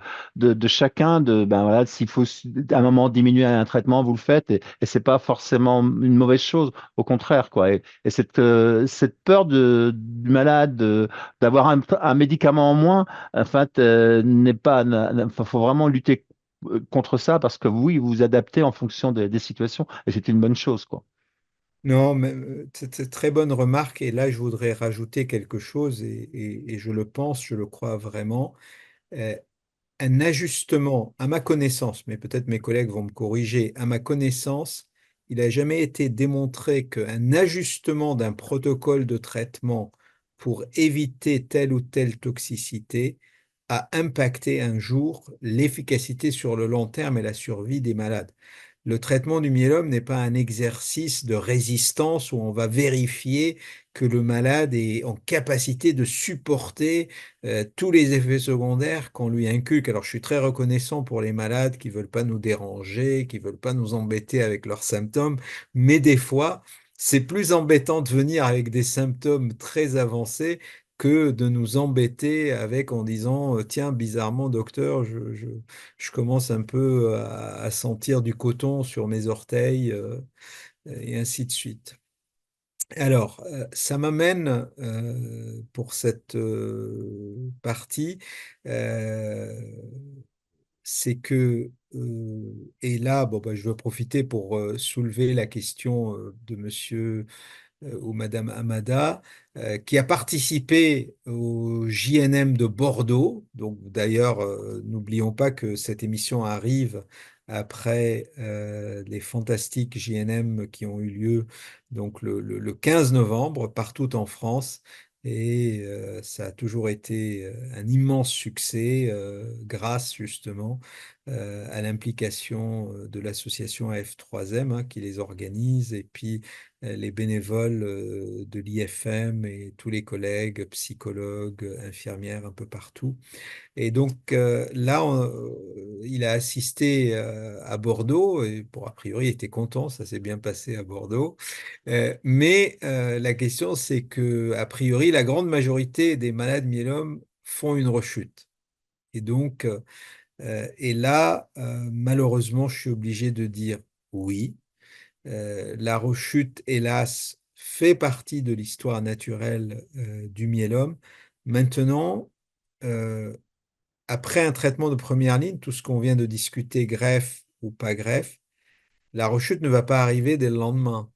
chacun, ben voilà, s'il faut à un moment diminuer un traitement, vous le faites, et c'est pas forcément une mauvaise chose, au contraire, quoi. Et cette peur du malade d'avoir un médicament en moins, en fait, n'est pas, faut vraiment lutter contre ça parce que oui, vous vous adaptez en fonction des situations, et c'est une bonne chose, quoi. Non, mais c'est une très bonne remarque, et là, je voudrais rajouter quelque chose, et je le pense, je le crois vraiment. Euh, un ajustement, à ma connaissance, mais peut-être mes collègues vont me corriger, à ma connaissance, il n'a jamais été démontré qu'un ajustement d'un protocole de traitement pour éviter telle ou telle toxicité a impacté un jour l'efficacité sur le long terme et la survie des malades. Le traitement du myélome n'est pas un exercice de résistance où on va vérifier que le malade est en capacité de supporter tous les effets secondaires qu'on lui inculque. Alors, je suis très reconnaissant pour les malades qui veulent pas nous déranger, qui veulent pas nous embêter avec leurs symptômes, mais des fois, c'est plus embêtant de venir avec des symptômes très avancés que de nous embêter avec en disant, tiens, bizarrement, docteur, je commence un peu à sentir du coton sur mes orteils, et ainsi de suite. Alors, ça m'amène pour cette partie, euh, c'est que, et là, bon, bah, je veux profiter pour soulever la question de monsieur ou madame Amada, qui a participé au JNM de Bordeaux. Donc, d'ailleurs, n'oublions pas que cette émission arrive après les fantastiques JNM qui ont eu lieu donc le 15 novembre partout en France. Et ça a toujours été un immense succès grâce justement à l'implication de l'association AF3M hein, qui les organise et puis les bénévoles de l'IFM et tous les collègues, psychologues, infirmières un peu partout. Et donc là, il a assisté à Bordeaux et pour a priori, il était content, ça s'est bien passé à Bordeaux. Mais la question, c'est que a priori, la grande majorité des malades myélome font une rechute. Et donc, et là, malheureusement, je suis obligé de dire oui. La rechute, hélas, fait partie de l'histoire naturelle du myélome. Maintenant, euh, après un traitement de première ligne, tout ce qu'on vient de discuter, greffe ou pas greffe, la rechute ne va pas arriver dès le lendemain.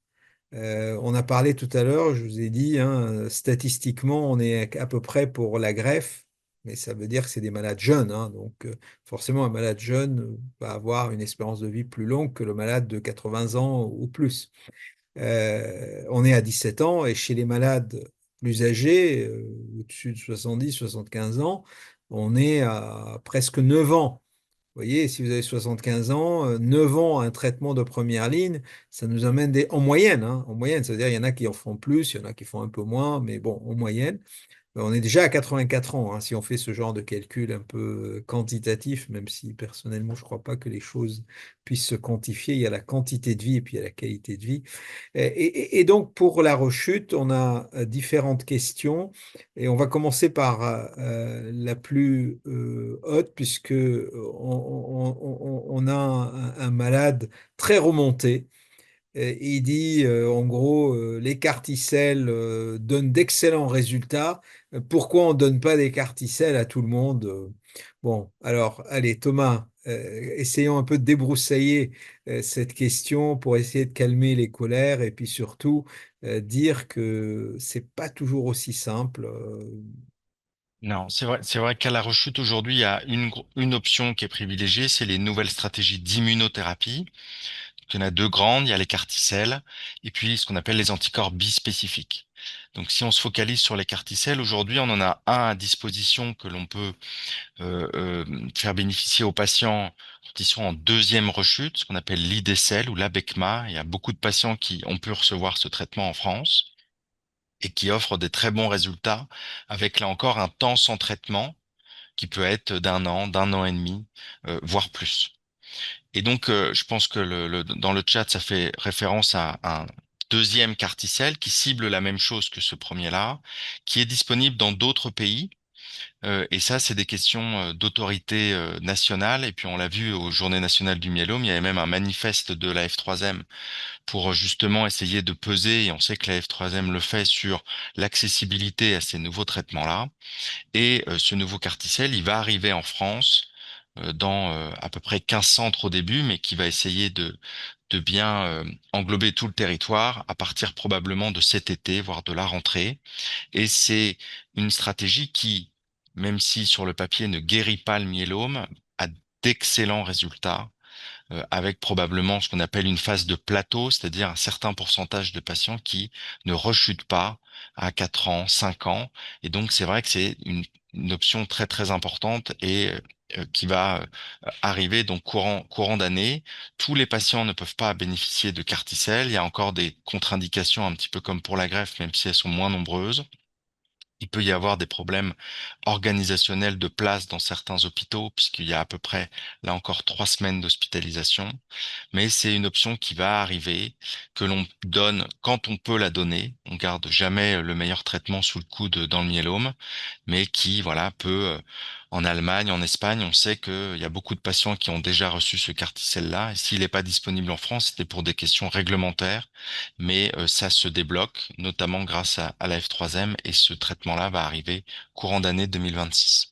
On a parlé tout à l'heure, je vous ai dit, hein, statistiquement, on est à peu près pour la greffe, mais ça veut dire que c'est des malades jeunes. Hein, donc, forcément, un malade jeune va avoir une espérance de vie plus longue que le malade de 80 ans ou plus. On est à 17 ans et chez les malades plus âgés, au-dessus de 70, 75 ans, on est à presque 9 ans. Vous voyez, si vous avez 75 ans, 9 ans à un traitement de première ligne, ça nous amène en moyenne, hein, en moyenne, c'est-à-dire il y en a qui en font plus, il y en a qui font un peu moins, mais bon, en moyenne, on est déjà à 84 ans, hein, si on fait ce genre de calcul un peu quantitatif, même si personnellement, je ne crois pas que les choses puissent se quantifier. Il y a la quantité de vie et puis il y a la qualité de vie. Et donc, pour la rechute, on a différentes questions. Et on va commencer par la plus haute, puisque on a un malade très remonté. Il dit, en gros, les carticelles donnent d'excellents résultats. Pourquoi on ne donne pas des carticelles à tout le monde? Bon, alors, allez, Thomas, essayons un peu de débroussailler cette question pour essayer de calmer les colères et puis surtout dire que c'est pas toujours aussi simple. Non, c'est vrai qu'à la rechute aujourd'hui, il y a une option qui est privilégiée, c'est les nouvelles stratégies d'immunothérapie. Il y en a deux grandes, il y a les carticelles et puis ce qu'on appelle les anticorps bispécifiques. Donc si on se focalise sur les carticelles, aujourd'hui on en a un à disposition que l'on peut faire bénéficier aux patients quand ils sont en deuxième rechute, ce qu'on appelle l'IDCL ou l'Abecma. Il y a beaucoup de patients qui ont pu recevoir ce traitement en France et qui offrent des très bons résultats avec là encore un temps sans traitement qui peut être d'un an et demi, voire plus. Et donc, je pense que dans le chat, ça fait référence à un deuxième carticelle qui cible la même chose que ce premier-là, qui est disponible dans d'autres pays. Et ça, c'est des questions d'autorité nationale. Et puis, on l'a vu aux Journées nationales du myélome, il y avait même un manifeste de la F3M pour justement essayer de peser, et on sait que la F3M le fait, sur l'accessibilité à ces nouveaux traitements-là. Et ce nouveau carticelle, il va arriver en France dans à peu près 15 centres au début, mais qui va essayer de bien englober tout le territoire à partir probablement de cet été, voire de la rentrée. Et c'est une stratégie qui, même si sur le papier ne guérit pas le myélome, a d'excellents résultats avec probablement ce qu'on appelle une phase de plateau, c'est-à-dire un certain pourcentage de patients qui ne rechutent pas à 4 ans, 5 ans. Et donc, c'est vrai que c'est une option très, très importante et qui va arriver donc courant d'année. Tous les patients ne peuvent pas bénéficier de Carticel. Il y a encore des contre-indications, un petit peu comme pour la greffe, même si elles sont moins nombreuses. Il peut y avoir des problèmes organisationnels de place dans certains hôpitaux, puisqu'il y a à peu près, là encore, 3 semaines d'hospitalisation. Mais c'est une option qui va arriver, que l'on donne quand on peut la donner. On garde jamais le meilleur traitement sous le coude dans le myélome, mais qui, voilà, peut, en Allemagne, en Espagne, on sait qu'il y a beaucoup de patients qui ont déjà reçu ce carticelle-là. Et s'il n'est pas disponible en France, c'était pour des questions réglementaires, mais ça se débloque, notamment grâce à la F3M, et ce traitement-là va arriver courant d'année 2026.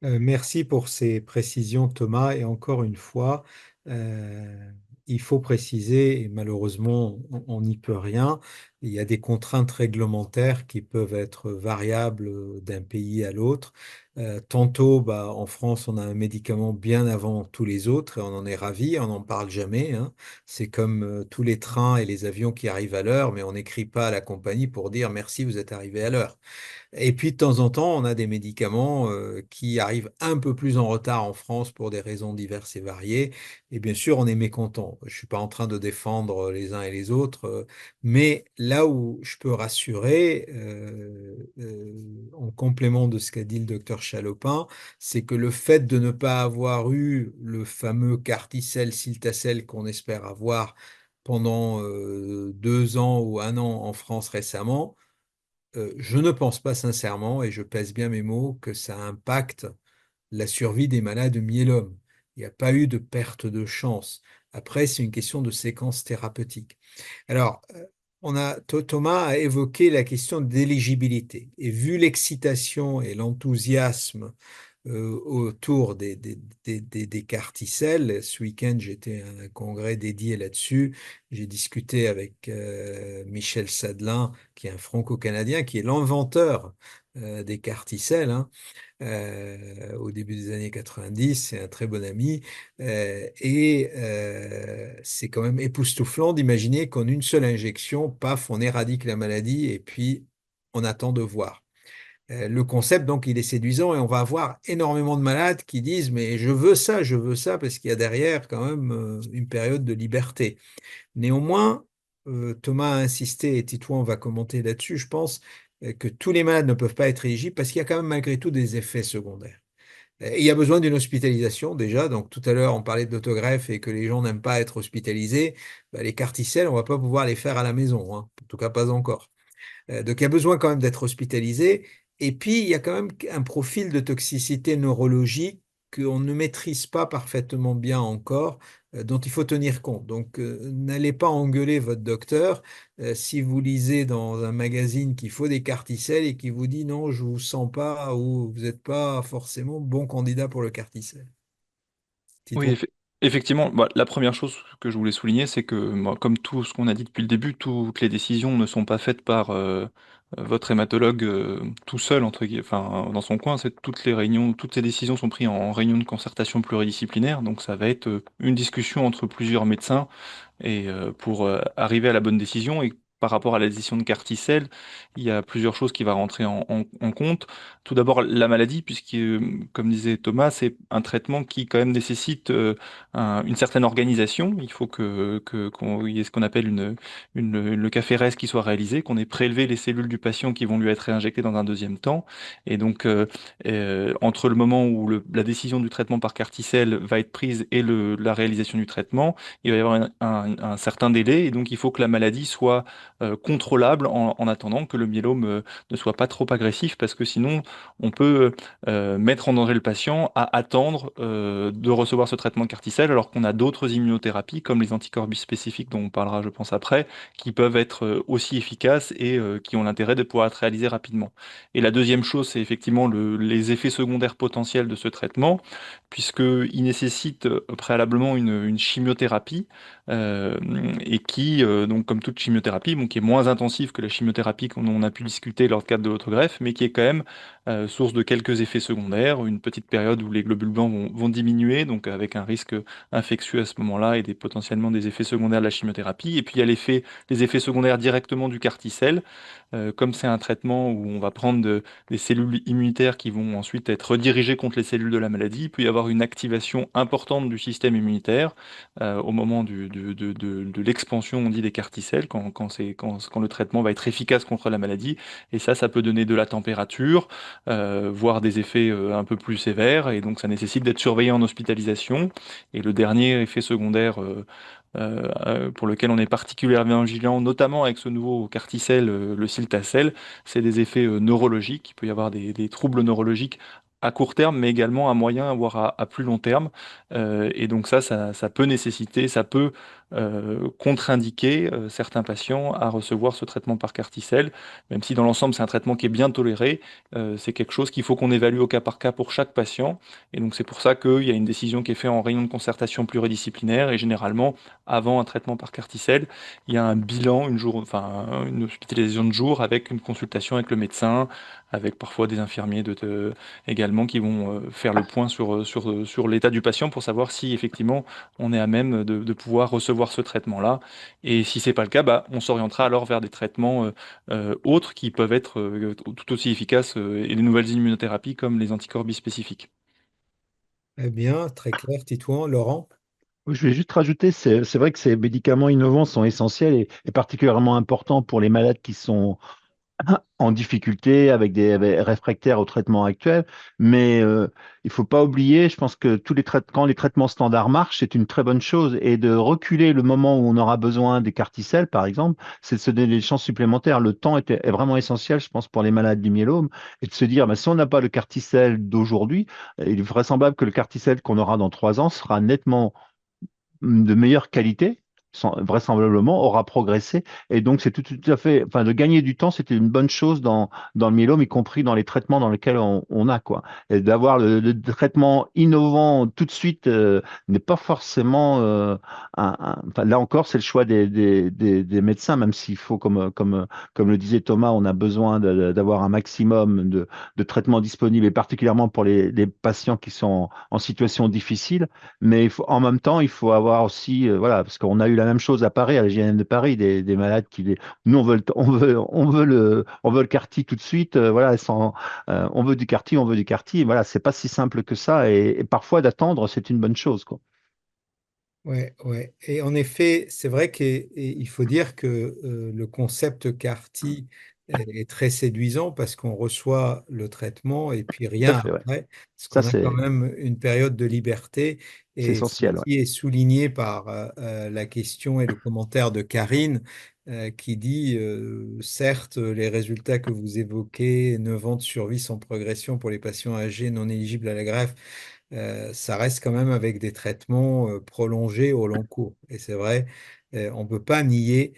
Merci pour ces précisions, Thomas. Et encore une fois, il faut préciser, et malheureusement, on n'y peut rien, Il y a des contraintes réglementaires qui peuvent être variables d'un pays à l'autre. Tantôt, bah, en France, on a un médicament bien avant tous les autres et on en est ravi, on n'en parle jamais, hein. C'est comme tous les trains et les avions qui arrivent à l'heure, mais on n'écrit pas à la compagnie pour dire merci, vous êtes arrivé à l'heure. Et puis de temps en temps, on a des médicaments qui arrivent un peu plus en retard en France pour des raisons diverses et variées. Et bien sûr, on est mécontent. Je ne suis pas en train de défendre les uns et les autres, mais là où je peux rassurer, en complément de ce qu'a dit le docteur Chalopin, c'est que le fait de ne pas avoir eu le fameux Carticel, Siltacel qu'on espère avoir pendant 2 ans ou un an en France récemment, je ne pense pas sincèrement, et je pèse bien mes mots, que ça impacte la survie des malades de myélome. Il n'y a pas eu de perte de chance. Après, c'est une question de séquence thérapeutique. Alors, Thomas a évoqué la question d'éligibilité. Et vu l'excitation et l'enthousiasme autour des carticelles. Ce week-end, j'étais à un congrès dédié là-dessus. J'ai discuté avec Michel Sadelin, qui est un franco-canadien, qui est l'inventeur des carticelles, hein, au début des années 90. C'est un très bon ami. C'est quand même époustouflant d'imaginer qu'en une seule injection, paf, on éradique la maladie et puis on attend de voir. Le concept, donc, il est séduisant et on va avoir énormément de malades qui disent, mais je veux ça, parce qu'il y a derrière quand même une période de liberté. Néanmoins, Thomas a insisté et Titouan va commenter là-dessus, je pense que tous les malades ne peuvent pas être éligibles parce qu'il y a quand même malgré tout des effets secondaires. Et il y a besoin d'une hospitalisation déjà, donc tout à l'heure on parlait d'autogreffe et que les gens n'aiment pas être hospitalisés. Bah, les carticelles, on ne va pas pouvoir les faire à la maison, hein. En tout cas pas encore. Donc il y a besoin quand même d'être hospitalisé. Et puis il y a quand même un profil de toxicité neurologique qu'on ne maîtrise pas parfaitement bien encore, dont il faut tenir compte. Donc n'allez pas engueuler votre docteur si vous lisez dans un magazine qu'il faut des carticelles et qui vous dit non, je ne vous sens pas ou vous n'êtes pas forcément bon candidat pour le carticelle. Oui, Titouan. effectivement, bah, la première chose que je voulais souligner, c'est que bah, comme tout ce qu'on a dit depuis le début, toutes les décisions ne sont pas faites par votre hématologue tout seul, enfin, dans son coin. Toutes les réunions, toutes ces décisions sont prises en réunion de concertation pluridisciplinaire, donc ça va être une discussion entre plusieurs médecins et pour arriver à la bonne décision. Et par rapport à la décision de Carticel, il y a plusieurs choses qui vont rentrer en compte. Tout d'abord, la maladie, puisque, comme disait Thomas, c'est un traitement qui quand même nécessite une certaine organisation. Il faut qu'on y ait ce qu'on appelle le café-res qui soit réalisé, qu'on ait prélevé les cellules du patient qui vont lui être réinjectées dans un deuxième temps. Et donc, entre le moment où la décision du traitement par Carticel va être prise et la réalisation du traitement, il va y avoir un certain délai, et donc il faut que la maladie soit contrôlable en attendant que le myélome ne soit pas trop agressif, parce que sinon on peut mettre en danger le patient à attendre de recevoir ce traitement de Carticel, alors qu'on a d'autres immunothérapies, comme les anticorps bispécifiques dont on parlera je pense après, qui peuvent être aussi efficaces et qui ont l'intérêt de pouvoir être réalisés rapidement. Et la deuxième chose, c'est effectivement les effets secondaires potentiels de ce traitement, puisqu'il nécessite préalablement une chimiothérapie, euh, et qui, donc comme toute chimiothérapie, bon, qui est moins intensive que la chimiothérapie qu'on on a pu discuter lors du cadre de l'autogreffe, mais qui est quand même source de quelques effets secondaires, une petite période où les globules blancs vont diminuer, donc avec un risque infectieux à ce moment-là et potentiellement des effets secondaires de la chimiothérapie. Et puis il y a les effets secondaires directement du carticelle. Comme c'est un traitement où on va prendre des cellules immunitaires qui vont ensuite être redirigées contre les cellules de la maladie, il peut y avoir une activation importante du système immunitaire au moment de l'expansion, on dit, des carticelles, quand le traitement va être efficace contre la maladie. Et ça peut donner de la température, voire des effets un peu plus sévères. Et donc ça nécessite d'être surveillé en hospitalisation. Et le dernier effet secondaire pour lequel on est particulièrement vigilant, notamment avec ce nouveau carticelle, le siltacel, c'est des effets neurologiques. Il peut y avoir des troubles neurologiques à court terme, mais également à moyen, voire à plus long terme. Et donc ça peut nécessiter, ça peut contre-indiquer certains patients à recevoir ce traitement par carticelle, même si dans l'ensemble c'est un traitement qui est bien toléré. C'est quelque chose qu'il faut qu'on évalue au cas par cas pour chaque patient. Et donc c'est pour ça qu'il y a une décision qui est faite en réunion de concertation pluridisciplinaire et généralement, avant un traitement par carticelle, il y a un bilan, une hospitalisation de jour avec une consultation avec le médecin, avec parfois des infirmiers également qui vont faire le point sur l'état du patient pour savoir si effectivement on est à même de pouvoir recevoir ce traitement-là. Et si c'est pas le cas, bah, on s'orientera alors vers des traitements autres qui peuvent être tout aussi efficaces et les nouvelles immunothérapies comme les anticorps bispécifiques. Eh bien, très clair, Titouan. Laurent? Je vais juste rajouter, c'est vrai que ces médicaments innovants sont essentiels et particulièrement importants pour les malades qui sont en difficulté avec réfractaires au traitement actuel. Mais il faut pas oublier, je pense que quand les traitements standards marchent, c'est une très bonne chose. Et de reculer le moment où on aura besoin des carticelles, par exemple, c'est de se donner des chances supplémentaires. Le temps est vraiment essentiel, je pense, pour les malades du myélome. Et de se dire, bah, si on n'a pas le carticelle d'aujourd'hui, il est vraisemblable que le carticelle qu'on aura dans 3 ans sera nettement de meilleure qualité, vraisemblablement, aura progressé. Et donc, c'est tout à fait, enfin, de gagner du temps, c'était une bonne chose dans le myélome, y compris dans les traitements dans lesquels on a, quoi. Et d'avoir le traitement innovant tout de suite n'est pas forcément, enfin, là encore, c'est le choix des médecins, même s'il faut, comme le disait Thomas, on a besoin d'avoir un maximum de traitements disponibles, et particulièrement pour les patients qui sont en situation difficile. Mais en même temps, il faut avoir aussi, voilà, parce qu'on a eu la même chose à Paris, à la JNM de Paris, des malades nous on veut le CAR-T tout de suite, voilà, on veut du CAR-T, on veut du CAR-T, et voilà, c'est pas si simple que ça, et parfois d'attendre, c'est une bonne chose, quoi. Ouais, ouais. Et en effet, c'est vrai qu'il faut dire que le concept CAR-T est très séduisant parce qu'on reçoit le traitement et puis Tout à rien fait, ouais. après, parce Ça, qu'on a quand même une période de liberté. c'est Et essentiel, ouais. ceci est souligné par la question et le commentaire de Karine qui dit, certes, les résultats que vous évoquez, 9 ans de survie sans progression pour les patients âgés non éligibles à la greffe, ça reste quand même avec des traitements prolongés au long cours. Et c'est vrai, on ne peut pas nier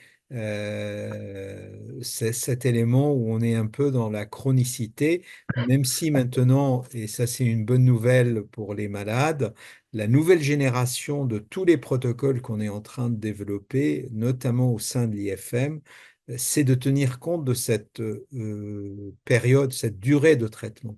cet élément où on est un peu dans la chronicité, même si maintenant, et ça c'est une bonne nouvelle pour les malades, la nouvelle génération de tous les protocoles qu'on est en train de développer, notamment au sein de l'IFM, c'est de tenir compte de cette période, cette durée de traitement.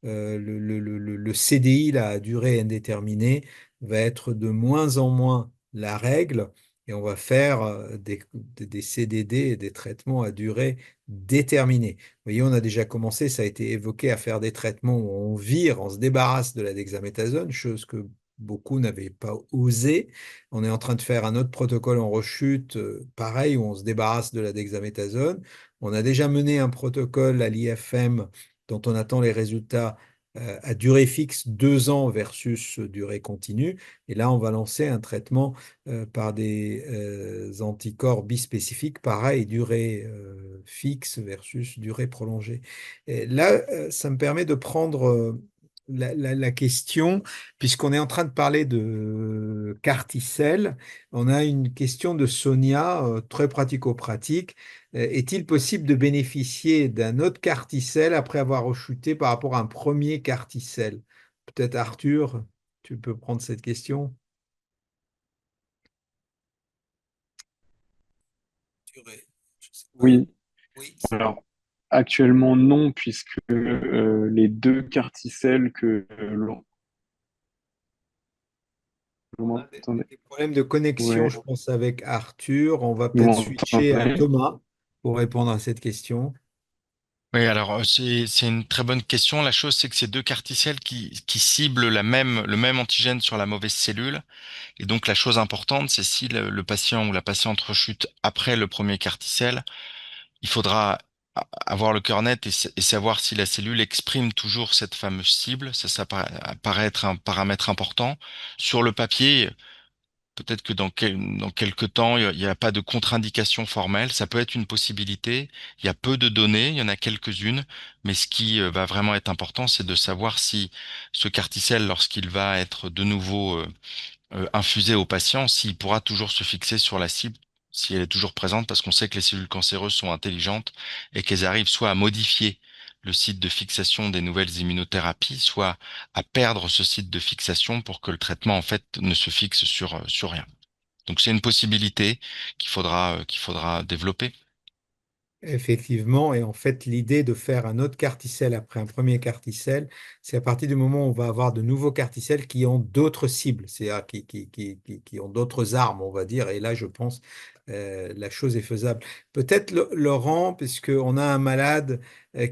Le CDI, la à durée indéterminée, va être de moins en moins la règle et on va faire des CDD et des traitements à durée déterminée. Vous voyez, on a déjà commencé, ça a été évoqué, à faire des traitements où on se débarrasse de la dexaméthasone, chose que beaucoup n'avaient pas osé. On est en train de faire un autre protocole en rechute, pareil, où on se débarrasse de la dexaméthasone. On a déjà mené un protocole à l'IFM dont on attend les résultats à durée fixe, 2 ans versus durée continue. Et là, on va lancer un traitement par des anticorps bispécifiques, pareil, durée fixe versus durée prolongée. Et là, ça me permet de prendre la question, puisqu'on est en train de parler de carticelle, on a une question de Sonia, très pratico-pratique. Est-il possible de bénéficier d'un autre carticelle après avoir rechuté par rapport à un premier carticelle? Peut-être Arthur, tu peux prendre cette question. Je sais pas. Oui, Oui. alors actuellement non, puisque les deux carticelles vous Ah, m'entendez? des problèmes de connexion, Ouais, je pense, avec Arthur. On va vous peut-être switcher à m'entendez? Thomas pour répondre à cette question. Oui, alors c'est une très bonne question. La chose, c'est que c'est deux carticelles qui ciblent le même antigène sur la mauvaise cellule. Et donc la chose importante, c'est si le patient ou la patiente rechute après le premier carticelle, il faudra avoir le cœur net et savoir si la cellule exprime toujours cette fameuse cible. Ça paraît être un paramètre important. Sur le papier, peut-être que dans quelques temps, il y a pas de contre-indication formelle. Ça peut être une possibilité. Il y a peu de données, il y en a quelques-unes, mais ce qui va vraiment être important, c'est de savoir si ce carticelle, lorsqu'il va être de nouveau infusée au patient, s'il pourra toujours se fixer sur la cible, si elle est toujours présente, parce qu'on sait que les cellules cancéreuses sont intelligentes et qu'elles arrivent soit à modifier le site de fixation des nouvelles immunothérapies, soit à perdre ce site de fixation pour que le traitement, en fait, ne se fixe sur rien. Donc c'est une possibilité qu'il faudra développer. Effectivement, et en fait, l'idée de faire un autre carticelle après un premier carticelle, c'est à partir du moment où on va avoir de nouveaux carticelles qui ont d'autres cibles, c'est-à-dire qui ont d'autres armes, on va dire, et là, je pense, la chose est faisable. Peut-être, Laurent, puisqu'on a un malade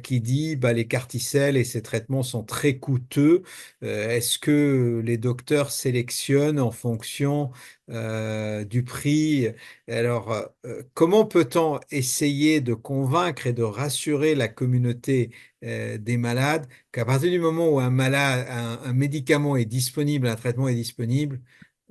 qui dit, bah, les carticelles et ces traitements sont très coûteux, est-ce que les docteurs sélectionnent en fonction du prix? Alors, comment peut-on essayer de convaincre et de rassurer la communauté des malades qu'à partir du moment où un médicament est disponible, un traitement est disponible,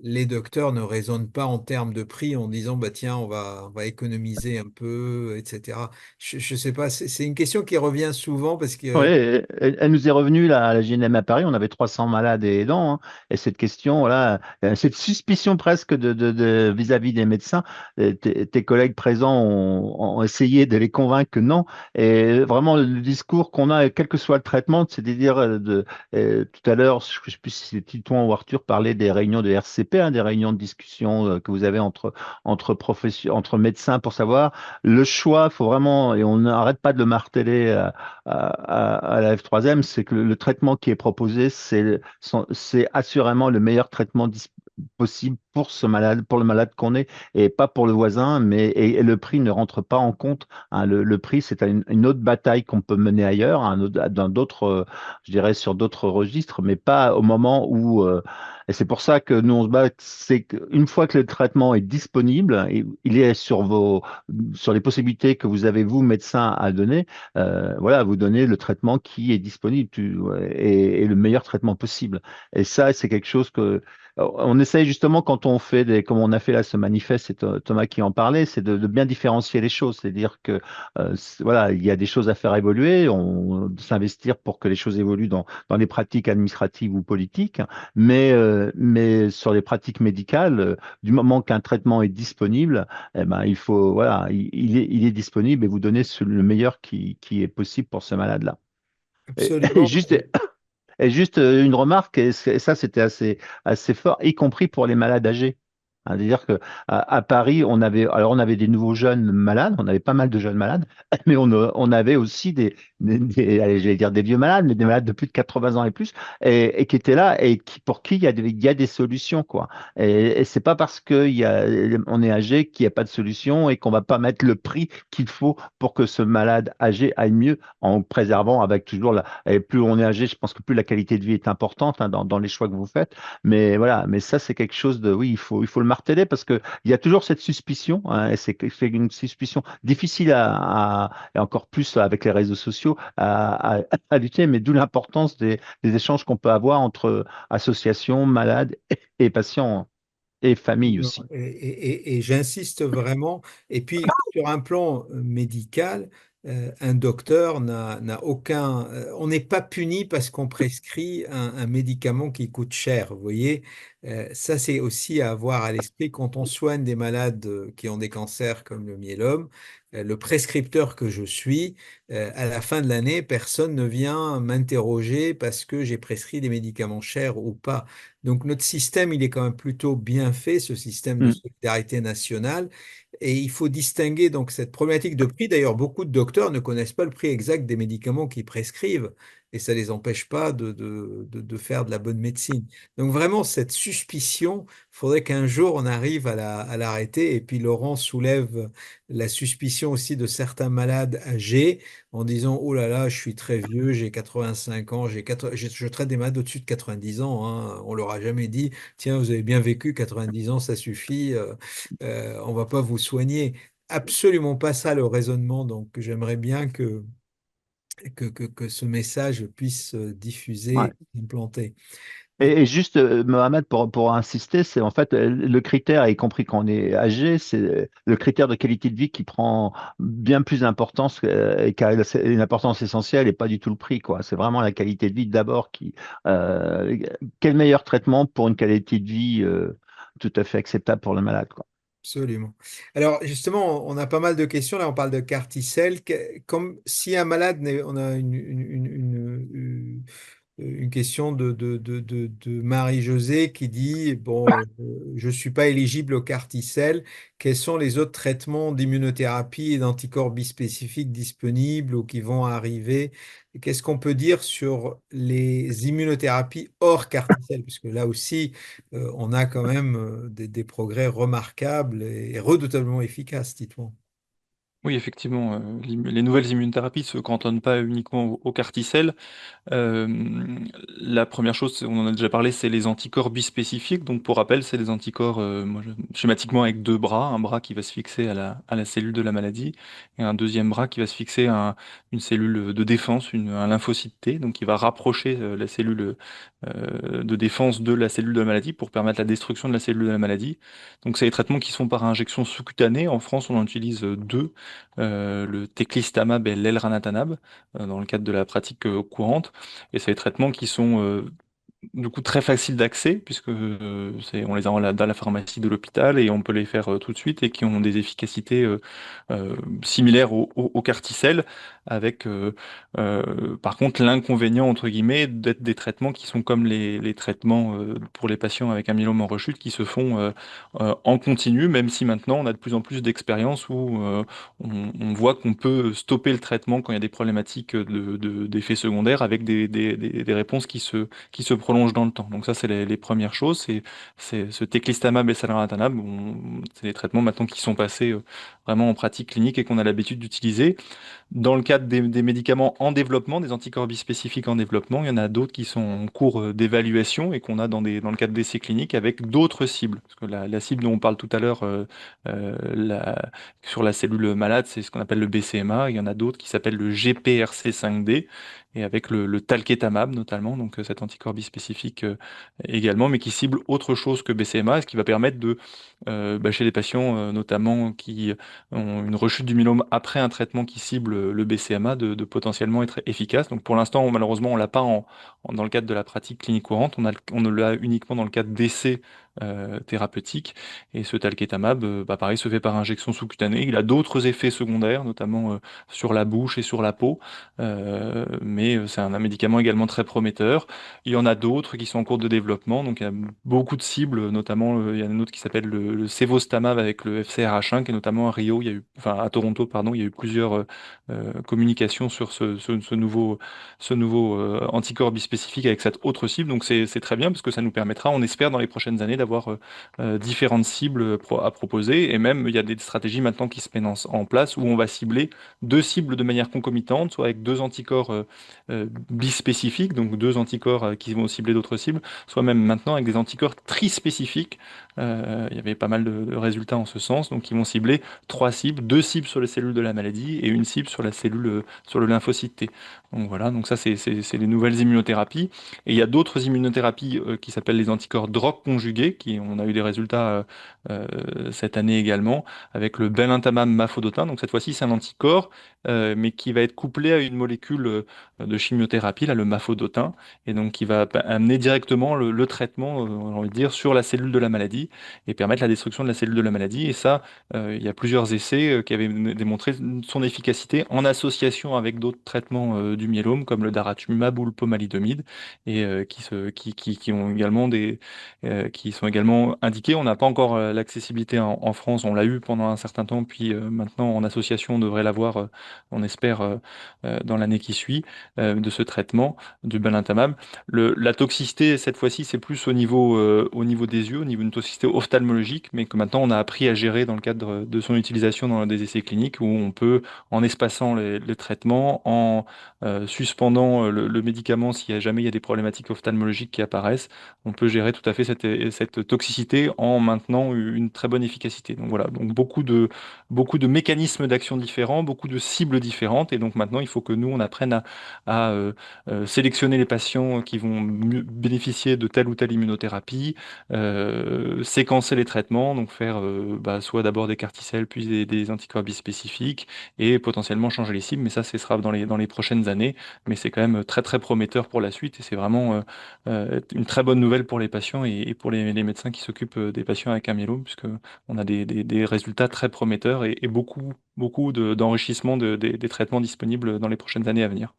les docteurs ne raisonnent pas en termes de prix en disant, bah tiens, on va économiser un peu, etc. Je ne sais pas, c'est une question qui revient souvent parce Oui, que elle nous est revenue là, à la GNM à Paris, on avait 300 malades et aidants, hein, et cette question, voilà, cette suspicion presque vis-à-vis des médecins, tes collègues présents ont essayé de les convaincre que non, et vraiment le discours qu'on a, quel que soit le traitement, c'est de dire, tout à l'heure, je ne sais plus si c'est Titouan ou Arthur parlait des réunions de RCP, hein, des réunions de discussion que vous avez entre médecins pour savoir le choix, faut vraiment, et on n'arrête pas de le marteler à la F3M, c'est que le traitement qui est proposé, c'est assurément le meilleur traitement possible pour ce malade, pour le malade qu'on est, et pas pour le voisin, et le prix ne rentre pas en compte, hein. Le prix, c'est une autre bataille qu'on peut mener ailleurs, dans d'autres, je dirais, sur d'autres registres, mais pas au moment où, et c'est pour ça que nous, on se bat, c'est qu'une fois que le traitement est disponible, il est sur les possibilités que vous avez, vous, médecin, à donner, voilà, vous donnez le traitement qui est disponible et le meilleur traitement possible. Et ça, c'est quelque chose que on essaye justement quand on fait comme on a fait là ce manifeste, c'est Thomas qui en parlait, c'est de bien différencier les choses. C'est-à-dire que voilà, il y a des choses à faire évoluer, s'investir pour que les choses évoluent dans les pratiques administratives ou politiques, mais sur les pratiques médicales, du moment qu'un traitement est disponible, eh ben, voilà, il est disponible et vous donnez le meilleur qui est possible pour ce malade-là. Et absolument. juste une remarque, et ça c'était assez fort, y compris pour les malades âgés. C'est-à-dire que à Paris, on avait des nouveaux jeunes malades, on avait pas mal de jeunes malades, mais on avait aussi allez, j'allais dire des vieux malades, mais des malades de plus de 80 ans et plus, et qui étaient là et pour qui il y a des solutions, quoi. Et c'est pas parce on est âgé qu'il n'y a pas de solution et qu'on va pas mettre le prix qu'il faut pour que ce malade âgé aille mieux en préservant avec toujours et plus on est âgé, je pense que plus la qualité de vie est importante, hein, dans les choix que vous faites. Mais voilà, mais ça, c'est quelque chose oui, il faut le marteler parce que il y a toujours cette suspicion, hein, et c'est une suspicion difficile et encore plus avec les réseaux sociaux, à lutter, mais d'où l'importance des échanges qu'on peut avoir entre associations, malades et patients et familles Non, aussi. et j'insiste vraiment. Et puis, sur un plan médical, un docteur n'a aucun. On n'est pas puni parce qu'on prescrit un médicament qui coûte cher. Vous voyez. Ça, c'est aussi à avoir à l'esprit quand on soigne des malades qui ont des cancers comme le myélome. Le prescripteur que je suis, à la fin de l'année, personne ne vient m'interroger parce que j'ai prescrit des médicaments chers ou pas. Donc notre système, il est quand même plutôt bien fait, ce système de Mm. solidarité nationale. Et il faut distinguer donc cette problématique de prix. D'ailleurs, beaucoup de docteurs ne connaissent pas le prix exact des médicaments qu'ils prescrivent. Et ça ne les empêche pas de faire de la bonne médecine. Donc vraiment, cette suspicion, il faudrait qu'un jour on arrive à l'arrêter. Et puis Laurent soulève la suspicion aussi de certains malades âgés en disant, oh là là, je suis très vieux, j'ai 85 ans, je traite des malades au-dessus de 90 ans, hein. On leur a jamais dit, tiens, vous avez bien vécu, 90 ans, ça suffit, on va pas vous soigner. Absolument pas ça le raisonnement. Donc j'aimerais bien que ce message puisse Ouais. diffuser, implanter. Et juste, Mohamed, pour insister, c'est en fait le critère, y compris quand on est âgé, c'est le critère de qualité de vie qui prend bien plus d'importance et qui a une importance essentielle et pas du tout le prix, quoi. C'est vraiment la qualité de vie d'abord qui. euh, Quel meilleur traitement pour une qualité de vie tout à fait acceptable pour le malade, quoi. Absolument. Alors justement, on a pas mal de questions. Là, on parle de carticelle. Comme si un malade, on a une question de Marie-Josée qui dit, bon, je ne suis pas éligible au carticelle. Quels sont les autres traitements d'immunothérapie et d'anticorps bispécifiques disponibles ou qui vont arriver? Et qu'est-ce qu'on peut dire sur les immunothérapies hors carticelle? Parce que là aussi, on a quand même des progrès remarquables et redoutablement efficaces, dites-moi. Oui, effectivement, les nouvelles immunothérapies ne se cantonnent pas uniquement au carticelle. Euh, la première chose, on en a déjà parlé, c'est les anticorps bispécifiques. Donc, pour rappel, c'est des anticorps schématiquement avec deux bras, un bras qui va se fixer à la cellule de la maladie et un deuxième bras qui va se fixer à une cellule de défense, un lymphocyte T, donc qui va rapprocher la cellule de défense de la cellule de la maladie pour permettre la destruction de la cellule de la maladie. Donc, c'est des traitements qui sont par injection sous-cutanée. En France, on en utilise deux, le teclistamab et l'elranatamab, dans le cadre de la pratique courante. Et c'est des traitements qui sont du coup très faciles d'accès, puisque on les a dans la pharmacie de l'hôpital et on peut les faire tout de suite et qui ont des efficacités similaires au Carticel, avec par contre l'inconvénient entre guillemets d'être des traitements qui sont comme les traitements pour les patients avec un myélome en rechute qui se font en continu, même si maintenant on a de plus en plus d'expériences où on voit qu'on peut stopper le traitement quand il y a des problématiques d'effets secondaires avec des réponses qui se prolongent dans le temps. Donc ça, c'est les premières choses. C'est ce teclistamab et saleratanab, c'est des traitements maintenant qui sont passés vraiment en pratique clinique et qu'on a l'habitude d'utiliser. Dans le cadre des médicaments en développement, des anticorps bispécifiques en développement, il y en a d'autres qui sont en cours d'évaluation et qu'on a dans le cadre d'essais cliniques avec d'autres cibles. Parce que la cible dont on parle tout à l'heure euh, la- sur la cellule malade, c'est ce qu'on appelle le BCMA. Il y en a d'autres qui s'appellent le GPRC5D et avec le talquetamab notamment, donc cet anticorps bispécifique également, mais qui cible autre chose que BCMA, ce qui va permettre chez les patients notamment qui ont une rechute du myélome après un traitement qui cible le BCMA de potentiellement être efficace. Donc pour l'instant, malheureusement, on l'a pas dans le cadre de la pratique clinique courante, on ne l'a uniquement dans le cadre d'essais thérapeutiques. Et ce talquetamab, pareil, se fait par injection sous-cutanée. Il a d'autres effets secondaires, notamment sur la bouche et sur la peau, mais c'est un médicament également très prometteur. Il y en a d'autres qui sont en cours de développement, donc il y a beaucoup de cibles, notamment il y en a un autre qui s'appelle le Cevostamab avec le FcRH1, qui est notamment à Rio, enfin à Toronto, pardon, il y a eu plusieurs communications sur ce nouveau anticorps bispécifique avec cette autre cible, donc c'est très bien parce que ça nous permettra, on espère, dans les prochaines années d'avoir différentes cibles à proposer, et même il y a des stratégies maintenant qui se mettent en place où on va cibler deux cibles de manière concomitante, soit avec deux anticorps bispécifiques, donc deux anticorps qui vont cibler d'autres cibles, soit même maintenant avec des anticorps trispécifiques. Il y avait pas mal de résultats en ce sens, donc qui vont cibler trois cibles, deux cibles sur les cellules de la maladie et une cible sur la cellule, sur le lymphocyte T. Donc voilà, donc ça c'est les nouvelles immunothérapies. Et il y a d'autres immunothérapies qui s'appellent les anticorps drug conjugués, qui on a eu des résultats cette année également, avec le belantamab mafodotin. Donc cette fois-ci c'est un anticorps, mais qui va être couplé à une molécule de chimiothérapie, là, le mafodotin, et donc qui va amener directement le traitement, on a envie de dire, sur la cellule de la maladie et permettre la destruction de la cellule de la maladie. Et ça, il y a plusieurs essais qui avaient démontré son efficacité en association avec d'autres traitements du myélome, comme le daratumumab ou le pomalidomide, et qui ont également qui sont également indiqués. On n'a pas encore l'accessibilité en France, on l'a eu pendant un certain temps, puis maintenant en association, on devrait l'avoir, on espère, dans l'année qui suit de ce traitement du belantamab. La toxicité, cette fois-ci, c'est plus au niveau des yeux, au niveau d'une toxicité ophtalmologique, mais que maintenant on a appris à gérer dans le cadre de son utilisation dans des essais cliniques où on peut, en espaçant les traitements, en suspendant le médicament, s'il y a jamais il y a des problématiques ophtalmologiques qui apparaissent, on peut gérer tout à fait cette toxicité en maintenant une très bonne efficacité. Donc voilà, donc beaucoup de mécanismes d'action différents, beaucoup de cibles différentes, et donc maintenant il faut que nous on apprenne à sélectionner les patients qui vont bénéficier de telle ou telle immunothérapie, séquencer les traitements, donc faire soit d'abord des CAR-T-cells, puis des anticorps bispécifiques, et potentiellement changer les cibles, mais ça, ce sera dans les prochaines années, mais c'est quand même très très prometteur pour la suite, et c'est vraiment une très bonne nouvelle pour les patients et pour les médecins qui s'occupent des patients avec un myélome, puisque on a des résultats très prometteurs et beaucoup d'enrichissement des traitements disponibles dans les prochaines années à venir.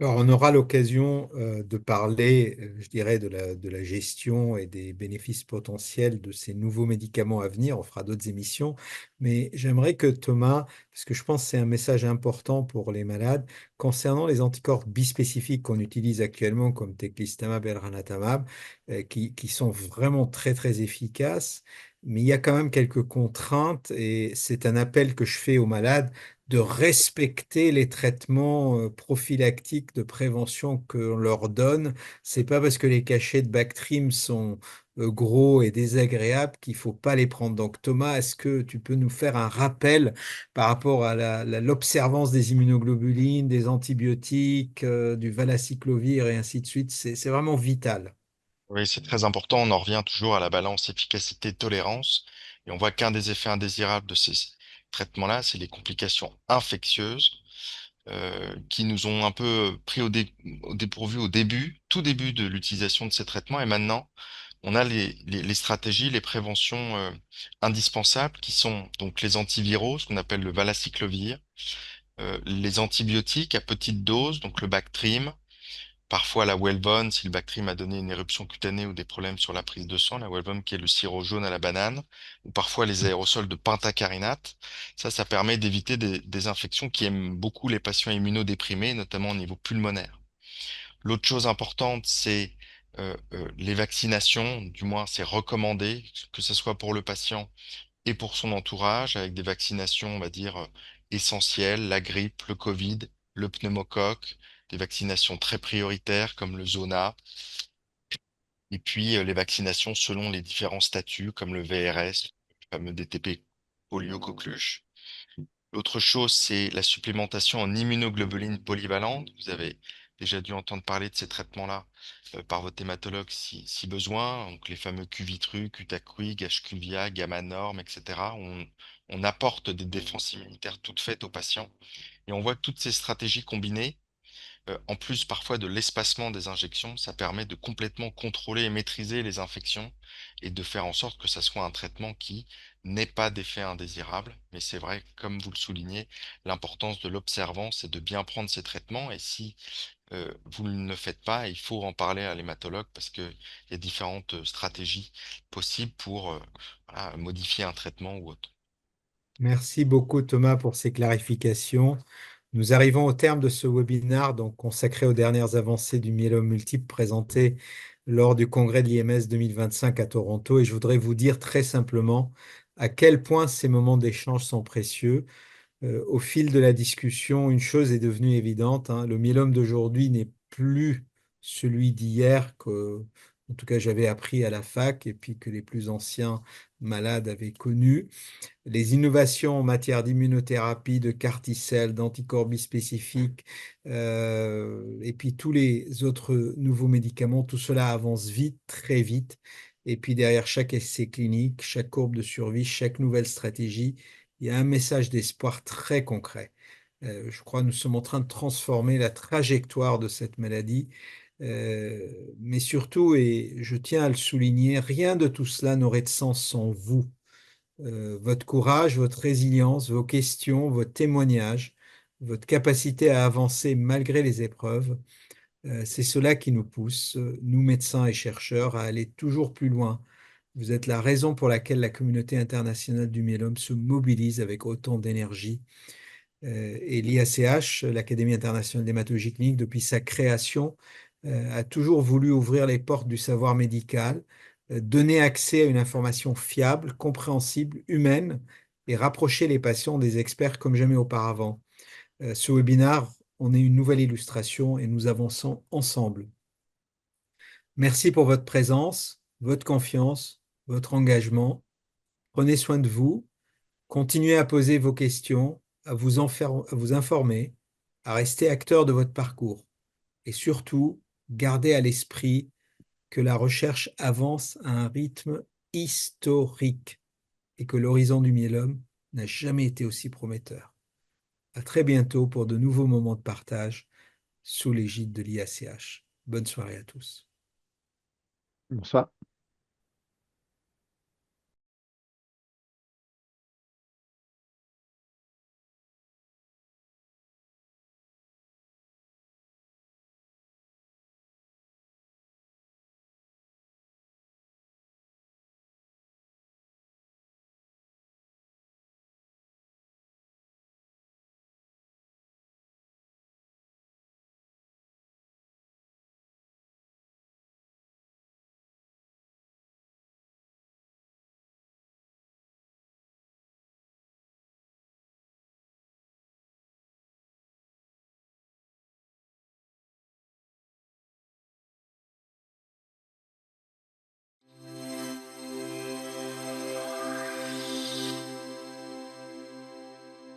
Alors, on aura l'occasion de parler, je dirais, de la gestion et des bénéfices potentiels de ces nouveaux médicaments à venir. On fera d'autres émissions, mais j'aimerais que Thomas, parce que je pense que c'est un message important pour les malades, concernant les anticorps bispécifiques qu'on utilise actuellement, comme teclistamab et elranatamab, qui sont vraiment très, très efficaces. Mais il y a quand même quelques contraintes et c'est un appel que je fais aux malades de respecter les traitements prophylactiques de prévention qu'on leur donne. C'est pas parce que les cachets de Bactrim sont gros et désagréables qu'il faut pas les prendre. Donc Thomas, est-ce que tu peux nous faire un rappel par rapport à l'observance des immunoglobulines, des antibiotiques, du valacyclovir et ainsi de suite? C'est vraiment vital. Oui, c'est très important. On en revient toujours à la balance efficacité-tolérance. Et on voit qu'un des effets indésirables de ces traitements-là, c'est les complications infectieuses qui nous ont un peu pris au dépourvu au début, tout début de l'utilisation de ces traitements. Et maintenant, on a les stratégies, les préventions indispensables qui sont donc les antiviraux, ce qu'on appelle le valacyclovir, les antibiotiques à petite dose, donc le Bactrim, parfois la Welbone, si le Bactrim a donné une éruption cutanée ou des problèmes sur la prise de sang, la Welbone qui est le sirop jaune à la banane, ou parfois les aérosols de pentacarinate. Ça permet d'éviter des infections qui aiment beaucoup les patients immunodéprimés, notamment au niveau pulmonaire. L'autre chose importante, c'est les vaccinations, du moins c'est recommandé, que ce soit pour le patient et pour son entourage, avec des vaccinations, on va dire, essentielles, la grippe, le Covid, le pneumocoque, des vaccinations très prioritaires comme le zona, et puis les vaccinations selon les différents statuts comme le VRS, le fameux DTP polio coqueluche. L'autre chose, c'est la supplémentation en immunoglobulines polyvalentes. Vous avez déjà dû entendre parler de ces traitements-là par votre hématologue si besoin. Donc les fameux Cuvitru, Cutacruig, HQVIA, Gamma Norm, etc. On apporte des défenses immunitaires toutes faites aux patients. Et on voit que toutes ces stratégies combinées, en plus parfois de l'espacement des injections, ça permet de complètement contrôler et maîtriser les infections et de faire en sorte que ça soit un traitement qui n'ait pas d'effet indésirable. Mais c'est vrai, comme vous le soulignez, l'importance de l'observance et de bien prendre ces traitements. Et si vous ne le faites pas, il faut en parler à l'hématologue parce qu'il y a différentes stratégies possibles pour voilà, modifier un traitement ou autre. Merci beaucoup Thomas pour ces clarifications. Nous arrivons au terme de ce webinaire donc consacré aux dernières avancées du myélome multiple présentées lors du congrès de l'IMS 2025 à Toronto et je voudrais vous dire très simplement à quel point ces moments d'échange sont précieux. Au fil de la discussion, une chose est devenue évidente, hein, le myélome d'aujourd'hui n'est plus celui d'hier que, en tout cas, j'avais appris à la fac et puis que les plus anciens malades avaient connu. Les innovations en matière d'immunothérapie, de CAR-T-cell, d'anticorps bispécifiques, et puis tous les autres nouveaux médicaments, tout cela avance vite, très vite. Et puis derrière chaque essai clinique, chaque courbe de survie, chaque nouvelle stratégie, il y a un message d'espoir très concret. Je crois que nous sommes en train de transformer la trajectoire de cette maladie. Mais surtout, et je tiens à le souligner, rien de tout cela n'aurait de sens sans vous, votre courage, votre résilience, vos questions, vos témoignages, votre capacité à avancer malgré les épreuves. C'est cela qui nous pousse, nous médecins et chercheurs, à aller toujours plus loin. Vous êtes la raison pour laquelle la communauté internationale du myélome se mobilise avec autant d'énergie. Et l'IACH, l'Académie internationale d'hématologie clinique, depuis sa création, a toujours voulu ouvrir les portes du savoir médical, donner accès à une information fiable, compréhensible, humaine et rapprocher les patients des experts comme jamais auparavant. Ce webinaire en est une nouvelle illustration et nous avançons ensemble. Merci pour votre présence, votre confiance, votre engagement. Prenez soin de vous. Continuez à poser vos questions, à vous informer, à rester acteur de votre parcours. Et surtout, gardez à l'esprit que la recherche avance à un rythme historique et que l'horizon du myélome n'a jamais été aussi prometteur. À très bientôt pour de nouveaux moments de partage sous l'égide de l'IACH. Bonne soirée à tous. Bonsoir.